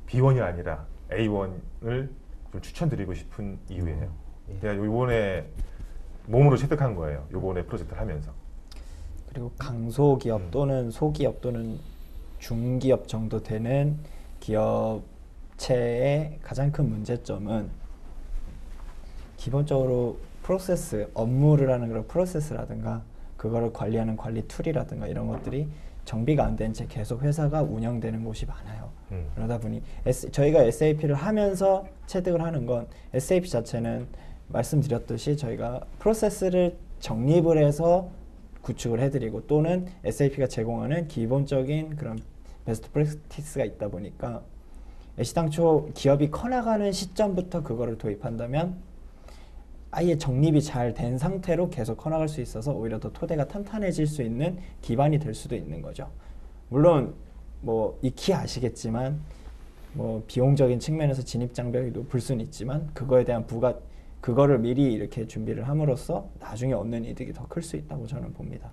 B1이 아니라 A1을 좀 추천드리고 싶은 이유예요. 제가 이번에 몸으로 체득한 거예요. 이번에 프로젝트를 하면서. 그리고 강소기업 또는 소기업 또는 중기업 정도 되는 기업체의 가장 큰 문제점은 기본적으로 프로세스, 업무를 하는 그런 프로세스라든가 그거를 관리하는 관리 툴이라든가 이런 것들이 정비가 안 된 채 계속 회사가 운영되는 곳이 많아요. 그러다 보니 저희가 SAP를 하면서 체득을 하는 건 SAP 자체는 말씀드렸듯이 저희가 프로세스를 정립을 해서 구축을 해드리고 또는 SAP가 제공하는 기본적인 그런 베스트 프랙티스가 있다 보니까 애시당초 기업이 커나가는 시점부터 그거를 도입한다면 아예 정립이 잘 된 상태로 계속 커나갈 수 있어서 오히려 더 토대가 탄탄해질 수 있는 기반이 될 수도 있는 거죠. 물론 뭐 익히 아시겠지만 뭐 비용적인 측면에서 진입 장벽이 높을 수는 있지만 그거에 대한 그거를 미리 이렇게 준비를 함으로써 나중에 얻는 이득이 더 클 수 있다고 저는 봅니다.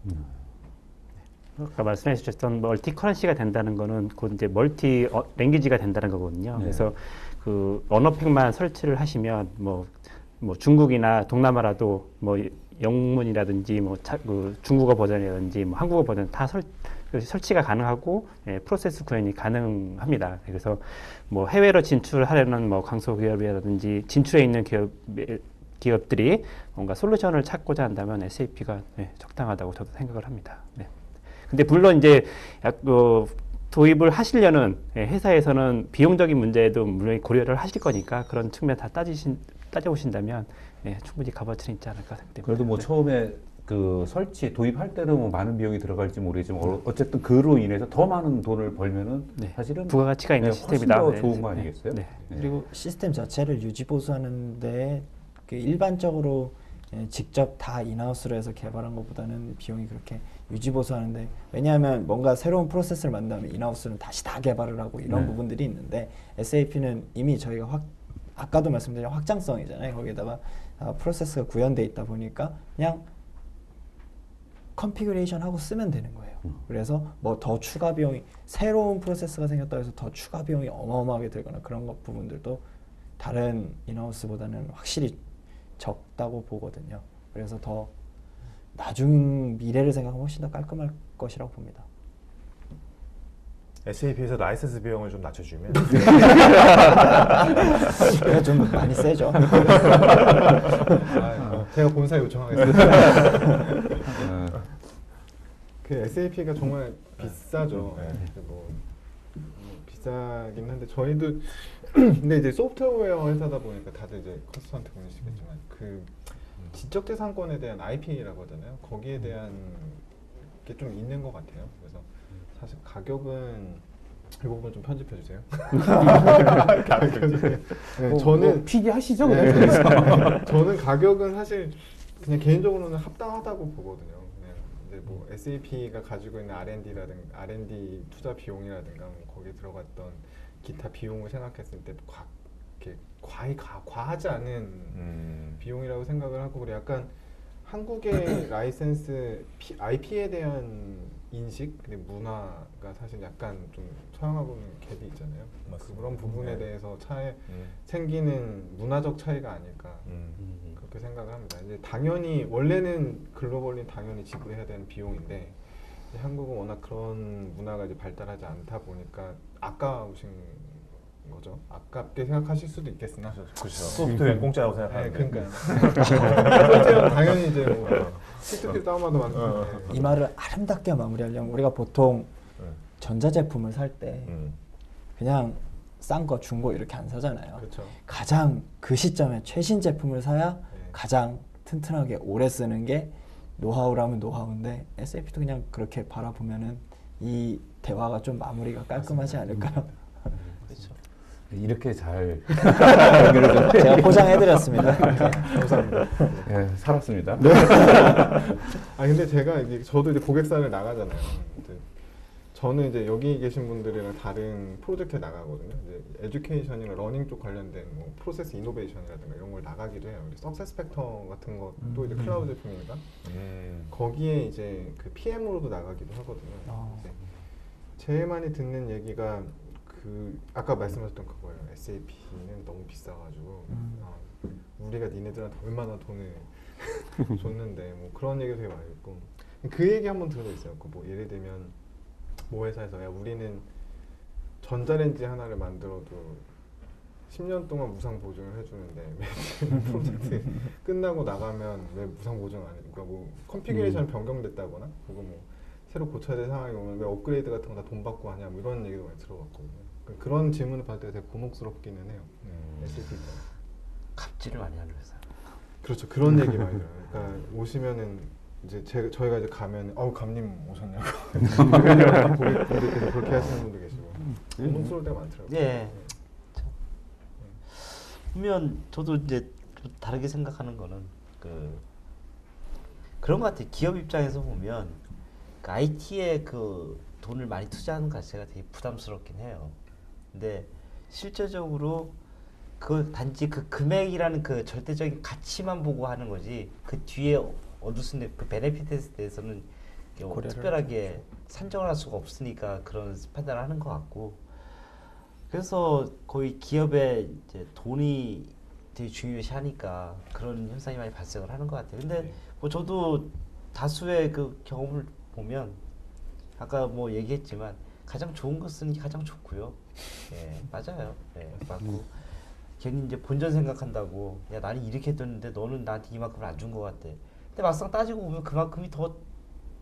아까 말씀해 주셨던 멀티 커런시가 된다는 거는 곧 이제 멀티 랭귀지가 된다는 거거든요. 네. 그래서 그 언어팩만 설치를 하시면 뭐 중국이나 동남아라도 뭐 영문이라든지 그 중국어 버전이라든지 뭐 한국어 버전 다 설치가 가능하고 프로세스 구현이 가능합니다. 그래서 뭐 해외로 진출하려는 뭐 강소기업이라든지 진출해 있는 기업들이 뭔가 솔루션을 찾고자 한다면 SAP가 적당하다고 저도 생각을 합니다. 네. 근데 물론 이제 도입을 하시려는 회사에서는 비용적인 문제도 물론 고려를 하실 거니까 그런 측면 다 따져보신다면 충분히 값어치는 있지 않을까 생각됩니다. 그래도 뭐 처음에 그 설치 도입할 때는 뭐 많은 비용이 들어갈지 모르겠지만 어쨌든 그로 인해서 더 많은 돈을 벌면은 사실은 부가가치가 있는 시스템이다. 훨씬 더 좋은 거 아니겠어요? 네. 그리고 시스템 자체를 유지 보수하는데 일반적으로 직접 다 인하우스로 해서 개발한 것보다는 비용이 그렇게 유지 보수하는데 왜냐하면 뭔가 새로운 프로세스를 만든다면 인하우스는 다시 다 개발을 하고 이런 부분들이 있는데 SAP는 이미 저희가 아까도 말씀드린 확장성이잖아요. 거기에다가 프로세스가 구현돼 있다 보니까 그냥 컨피그레이션 하고 쓰면 되는 거예요. 그래서 뭐 더 추가 비용이 새로운 프로세스가 생겼다고 해서 더 추가 비용이 어마어마하게 들거나 그런 부분들도 다른 인하우스보다는 확실히 적다고 보거든요. 그래서 더 나중 미래를 생각하면 훨씬 더 깔끔할 것이라고 봅니다. SAP에서 라이센스 비용을 좀 낮춰주면 그게 좀 많이 세죠. 제가 본사 요청하겠습니다. 그 SAP가 정말 비싸죠. 뭐 비싸긴 한데 저희도 근데 이제 소프트웨어 회사다 보니까 다들 이제 커스터한테 보내시겠지만 그 지적재산권에 대한 IP라고 하잖아요. 거기에 대한 게 좀 있는 것 같아요. 그래서 사실 가격은 이 부분 좀 편집해 주세요. 네, 저는 피기하시죠. 네, 저는 가격은 사실 그냥 개인적으로는 합당하다고 보거든요. 그냥 이제 뭐 SAP가 가지고 있는 R&D 투자 비용이라든가 뭐 거기에 들어갔던 기타 비용을 생각했을 때 과하지 않은 비용이라고 생각을 하고 그래 약간 한국의 라이센스 IP에 대한 인식 그리고 문화가 사실 약간 좀 서양하고는 갭이 있잖아요. 그런 부분에 대해서 생기는 문화적 차이가 아닐까 그렇게 생각을 합니다. 이제 당연히 원래는 글로벌린 당연히 지불해야 되는 비용인데 한국은 워낙 그런 문화가 이제 발달하지 않다 보니까 아까우신 거죠. 아깝게 생각하실 수도 있겠으나 그렇죠. 소프트웨어 공짜라고 생각하는데. 네, 그러니까 소프트웨어 당연히 이제 뭐 P2P 다운받도 많고 이 말을 아름답게 마무리하려면 우리가 보통 전자제품을 살 때 그냥 싼 거, 중 거 이렇게 안 사잖아요. 그렇죠. 가장 그 시점에 최신 제품을 사야 가장 튼튼하게 오래 쓰는 게 노하우라면 노하우인데 SAP도 그냥 그렇게 바라보면은 이 대화가 좀 마무리가 깔끔하지 않을까요? 그렇죠. 이렇게 잘 제가 포장해드렸습니다. 감사합니다. 예, 살았습니다. 근데 제가 저도 이제 고객사를 나가잖아요. 저는 이제 여기 계신 분들이랑 다른 프로젝트에 나가거든요. 이제 에듀케이션이나 러닝 쪽 관련된 뭐 프로세스 이노베이션이라든가 이런 걸 나가기도 해요. 석세스 팩터 같은 것도 이제 클라우드 제품이니까 거기에 이제 그 PM으로도 나가기도 하거든요. 이제 제일 많이 듣는 얘기가 그 아까 말씀하셨던 그거예요. SAP는 너무 비싸가지고 우리가 니네들한테 얼마나 돈을 줬는데 뭐 그런 얘기 되게 많이 있고 그 얘기 한번 들은 적 있어요. 뭐 예를 들면 모 회사에서 야 우리는 전자레인지 하나를 만들어도 10년 동안 무상 보증을 해주는데 매일 프로젝트 끝나고 나가면 왜 무상 보증 안 해? 그러니까 뭐 컨피규레이션 변경됐다거나 혹은 뭐 새로 고쳐야 될 상황이 오면 왜 업그레이드 같은 거 다 돈 받고 하냐 뭐 이런 얘기도 많이 들어봤거든요. 그러니까 그런 질문을 받을 때 되게 곤혹스럽기는 해요. SAP 입장에서. 갑질을 많이 하는 회사. 그렇죠. 그런 얘기 많이 들어요. 그러니까 오시면은 이제 저희가 이제 가면 감님 오셨냐고 고객분들께서 그렇게 하시는 분도 계시고 곤혹스러울 때가 많더라고요. 예. 보면 저도 이제 좀 다르게 생각하는 거는 그런 것 같아요. 기업 입장에서 보면 그 IT에 그 돈을 많이 투자하는 것 자체가 되게 부담스럽긴 해요. 근데 실제적으로 그 단지 그 금액이라는 그 절대적인 가치만 보고 하는 거지 그 뒤에 얻을 수 있는 그 베네핏에 대해서는 특별하게 산정을 할 수가 없으니까 그런 판단을 하는 것 같고, 그래서 거의 기업에 이제 돈이 되게 중요시하니까 그런 현상이 많이 발생을 하는 것 같아요. 근데 뭐 저도 다수의 그 경험을 보면 아까 뭐 얘기했지만 가장 좋은 것은 가장 좋고요. 예, 맞아요. 예, 맞고 괜히 이제 본전 생각한다고 야 나는 이렇게 됐는데 너는 나한테 이만큼을 안 준 것 같아. 근데 막상 따지고 보면 그만큼이 더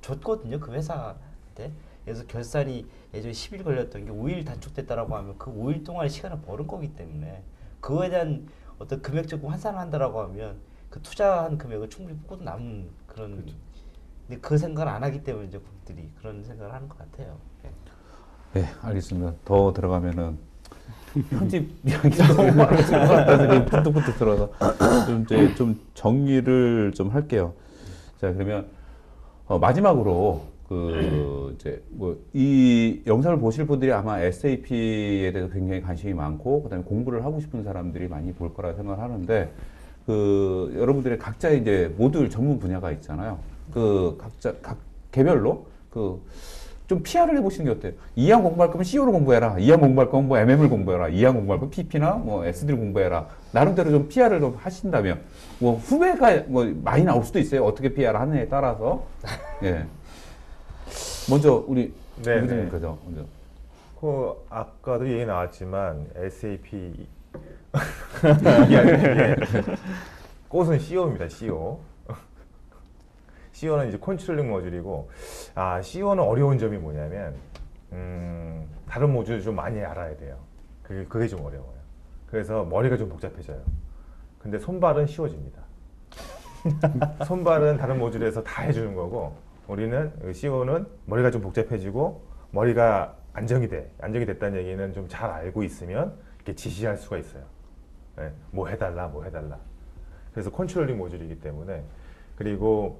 줬거든요, 그 회사한테. 그래서 결산이 예전에 10일 걸렸던 게 5일 단축됐다라고 하면 그 5일 동안의 시간을 버는 거기 때문에 그거에 대한 어떤 금액적 환산을 한다라고 하면 그 투자한 금액을 충분히 뽑고 남는 그런. 그렇죠. 근데 그 생각을 안 하기 때문에 이제 국들이 그런 생각을 하는 것 같아요. 네, 알겠습니다. 더 들어가면은 편집 이야기가 너무 많아질 것 같아서 부득부득 들어서 좀 정리를 좀 할게요. 자, 그러면 마지막으로 이제 뭐 이 영상을 보실 분들이 아마 SAP에 대해서 굉장히 관심이 많고 그다음에 공부를 하고 싶은 사람들이 많이 볼 거라 생각을 하는데 여러분들의 각자 이제 모듈 전문 분야가 있잖아요. 각 개별로 좀 PR을 해보시는 게 어때요? 이항 공부할 거면 CO를 공부해라. 이항 공부할 거면 뭐 MM을 공부해라. 이항 공부할 거면 PP나 뭐 SD를 공부해라. 나름대로 좀 PR을 좀 하신다면 뭐 후배가 뭐 많이 나올 수도 있어요. 어떻게 PR을 하느냐에 따라서. 예. 먼저 우리 그죠? 먼저. 아까도 얘기 나왔지만 SAP 꽃은 CO입니다. CO. CO는 이제 컨트롤링 모듈이고, CO는 어려운 점이 뭐냐면 다른 모듈을 좀 많이 알아야 돼요. 그게 좀 어려워요. 그래서 머리가 좀 복잡해져요. 근데 손발은 쉬워집니다. 손발은 다른 모듈에서 다 해주는 거고, 우리는 CO는 머리가 좀 복잡해지고 머리가 안정이 됐다는 얘기는 좀 잘 알고 있으면 이렇게 지시할 수가 있어요. 네, 뭐 해달라. 그래서 컨트롤링 모듈이기 때문에. 그리고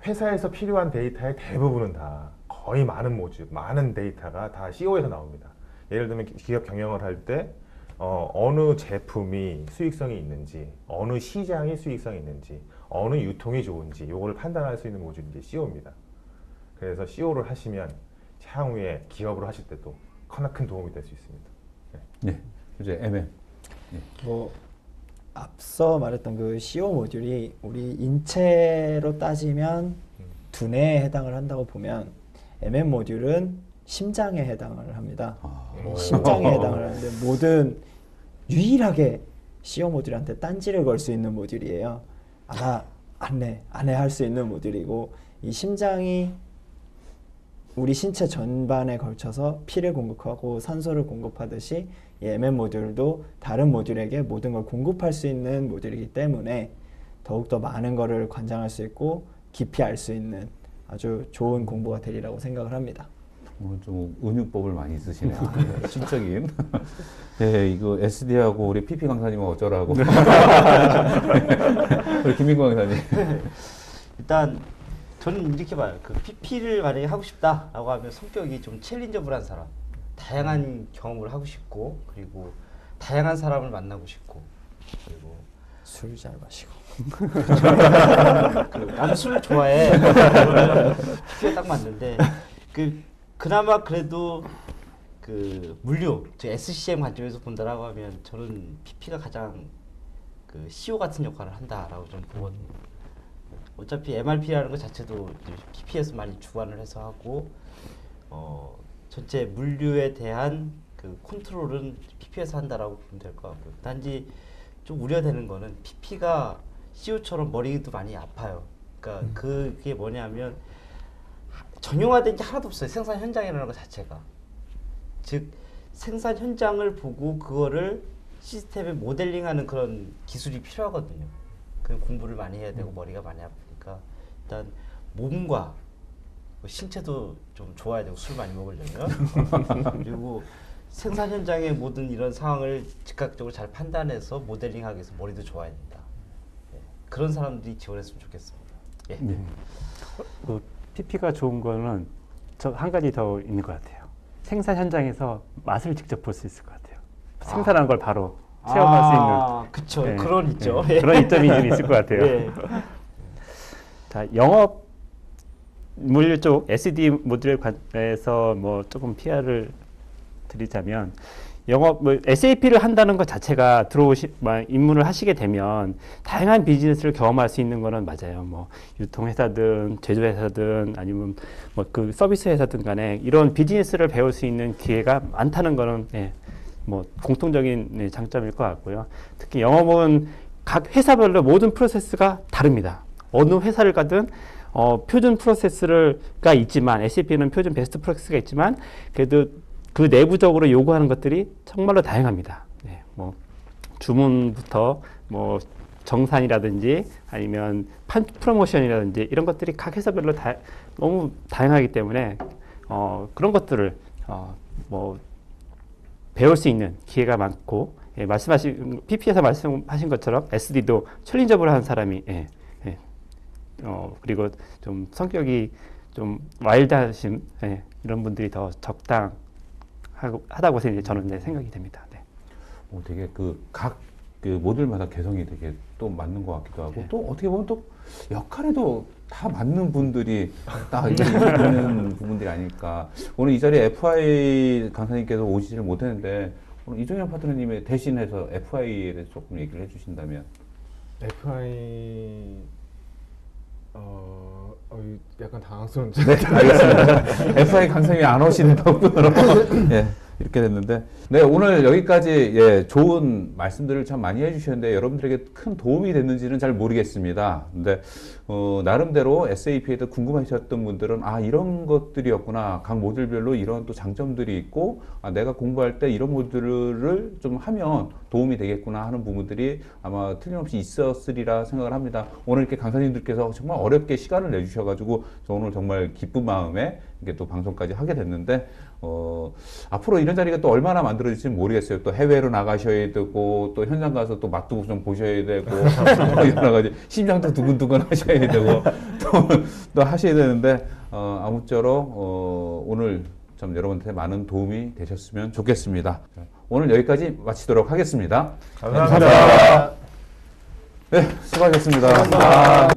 회사에서 필요한 데이터의 대부분은 다 거의 많은 모듈, 많은 데이터가 다 CO에서 나옵니다. 예를 들면 기업 경영을 할 때 어느 제품이 수익성이 있는지, 어느 시장이 수익성이 있는지, 어느 유통이 좋은지 이거를 판단할 수 있는 모듈이 이제 CO입니다. 그래서 CO를 하시면 향후에 기업으로 하실 때도 큰 도움이 될 수 있습니다. 네, 이제 MM. 네. 뭐 앞서 말했던 그 CO 모듈이 우리 인체로 따지면 두뇌에 해당을 한다고 보면 MM 모듈은 심장에 해당을 합니다. 심장에 해당을 하는데 유일하게 CO 모듈한테 딴지를 걸 수 있는 모듈이에요. 안해 할 수 있는 모듈이고, 이 심장이 우리 신체 전반에 걸쳐서 피를 공급하고 산소를 공급하듯이 이 MM 모듈도 다른 모듈에게 모든 걸 공급할 수 있는 모듈이기 때문에 더욱더 많은 거를 관장할 수 있고 깊이 알 수 있는 아주 좋은 공부가 되리라고 생각을 합니다. 오늘 좀 은유법을 많이 쓰시네요. 심적인. 네, 이거 SD하고 우리 PP 강사님은 어쩌라고. 우리 김민구 강사님. 일단 저는 이렇게 봐요. 그 PP를 만약에 하고 싶다라고 하면 성격이 좀 챌린저블한 사람, 다양한 경험을 하고 싶고, 그리고 다양한 사람을 만나고 싶고, 그리고 술 잘 마시고. 나는 술을 좋아해. PP에 딱 맞는데 그나마 그래도 물류, 저 SCM 관점에서 본다라고 하면 저는 PP가 가장 CO 같은 역할을 한다라고 좀 보거든요. 어차피 MRP라는 것 자체도 PP에서 많이 주관을 해서 하고 전체 물류에 대한 그 컨트롤은 PP에서 한다라고 보면 될 것 같고요. 단지 좀 우려되는 거는 PP가 CO처럼 머리도 많이 아파요. 그러니까 그게 뭐냐면 정형화된 게 하나도 없어요. 생산 현장이라는 것 자체가. 즉 생산 현장을 보고 그거를 시스템에 모델링하는 그런 기술이 필요하거든요. 그 공부를 많이 해야 되고 머리가 많이 아프니까 일단 몸과 신체도 좀 좋아야 되고 술 많이 먹으려면 그리고 생산 현장의 모든 이런 상황을 즉각적으로 잘 판단해서 모델링하기 위해서 머리도 좋아야 된다. 예. 그런 사람들이 지원했으면 좋겠습니다. 예. 네. 그 PP가 좋은 거는 저 한 가지 더 있는 것 같아요. 생산 현장에서 맛을 직접 볼 수 있을 것 같아요. 생산하는 걸 바로 체험할 수 있는. 그쵸. 네, 그런 있죠. 네, 그런 이점이 좀 있을 것 같아요. 예. 자, 영업 물류 쪽 SD 모듈에 관해서 뭐 조금 PR을 드리자면 영업 SAP를 한다는 것 자체가 입문을 하시게 되면 다양한 비즈니스를 경험할 수 있는 거는 맞아요. 뭐 유통회사든 제조회사든 아니면 뭐 그 서비스 회사든 간에 이런 비즈니스를 배울 수 있는 기회가 많다는 거는 뭐 공통적인 장점일 것 같고요. 특히 영업은 각 회사별로 모든 프로세스가 다릅니다. 어느 회사를 가든 표준 프로세스가 있지만 SAP는 표준 베스트 프로세스가 있지만 그래도 그 내부적으로 요구하는 것들이 정말로 다양합니다. 네, 뭐 주문부터 뭐 정산이라든지 아니면 프로모션이라든지 이런 것들이 각 회사별로 너무 다양하기 때문에 그런 것들을 뭐 배울 수 있는 기회가 많고 말씀하신 PP에서 말씀하신 것처럼 SD도 챌린저블 하는 사람이 그리고 좀 성격이 좀 와일드하신 이런 분들이 더 적당하다고 저는 생각이 됩니다. 네. 되게 각 모듈마다 개성이 되게 또 맞는 것 같기도 하고 또 어떻게 보면 또 역할에도 다 맞는 분들이 딱 있는 부분들이 아닐까. 오늘 이 자리에 FI 강사님께서 오시지를 못했는데 오늘 이종현 파트너님의 대신해서 FI에 대해서 조금 얘기를 해주신다면. FI 약간 당황스러운. 네, 알겠습니다. FI 강사님이 안 오시는 덕분으로 예, 이렇게 됐는데, 네, 오늘 여기까지 좋은 말씀들을 참 많이 해주셨는데 여러분들에게 큰 도움이 됐는지는 잘 모르겠습니다. 근데 나름대로 SAP에 대해 궁금하셨던 분들은 이런 것들이었구나. 각 모듈별로 이런 또 장점들이 있고 내가 공부할 때 이런 모듈을 좀 하면 도움이 되겠구나 하는 부분들이 아마 틀림없이 있었으리라 생각을 합니다. 오늘 이렇게 강사님들께서 정말 어렵게 시간을 내주셔가지고 저 오늘 정말 기쁜 마음에 이렇게 또 방송까지 하게 됐는데 앞으로 이런 자리가 또 얼마나 만들어질지 모르겠어요. 또 해외로 나가셔야 되고 또 현장 가서 또 맛도 좀 보셔야 되고 여러 가지 심장도 두근두근 하셔야 되고 또 하셔야 되는데 아무쪼록 오늘 좀 여러분한테 많은 도움이 되셨으면 좋겠습니다. 오늘 여기까지 마치도록 하겠습니다. 감사합니다. 네, 수고하셨습니다.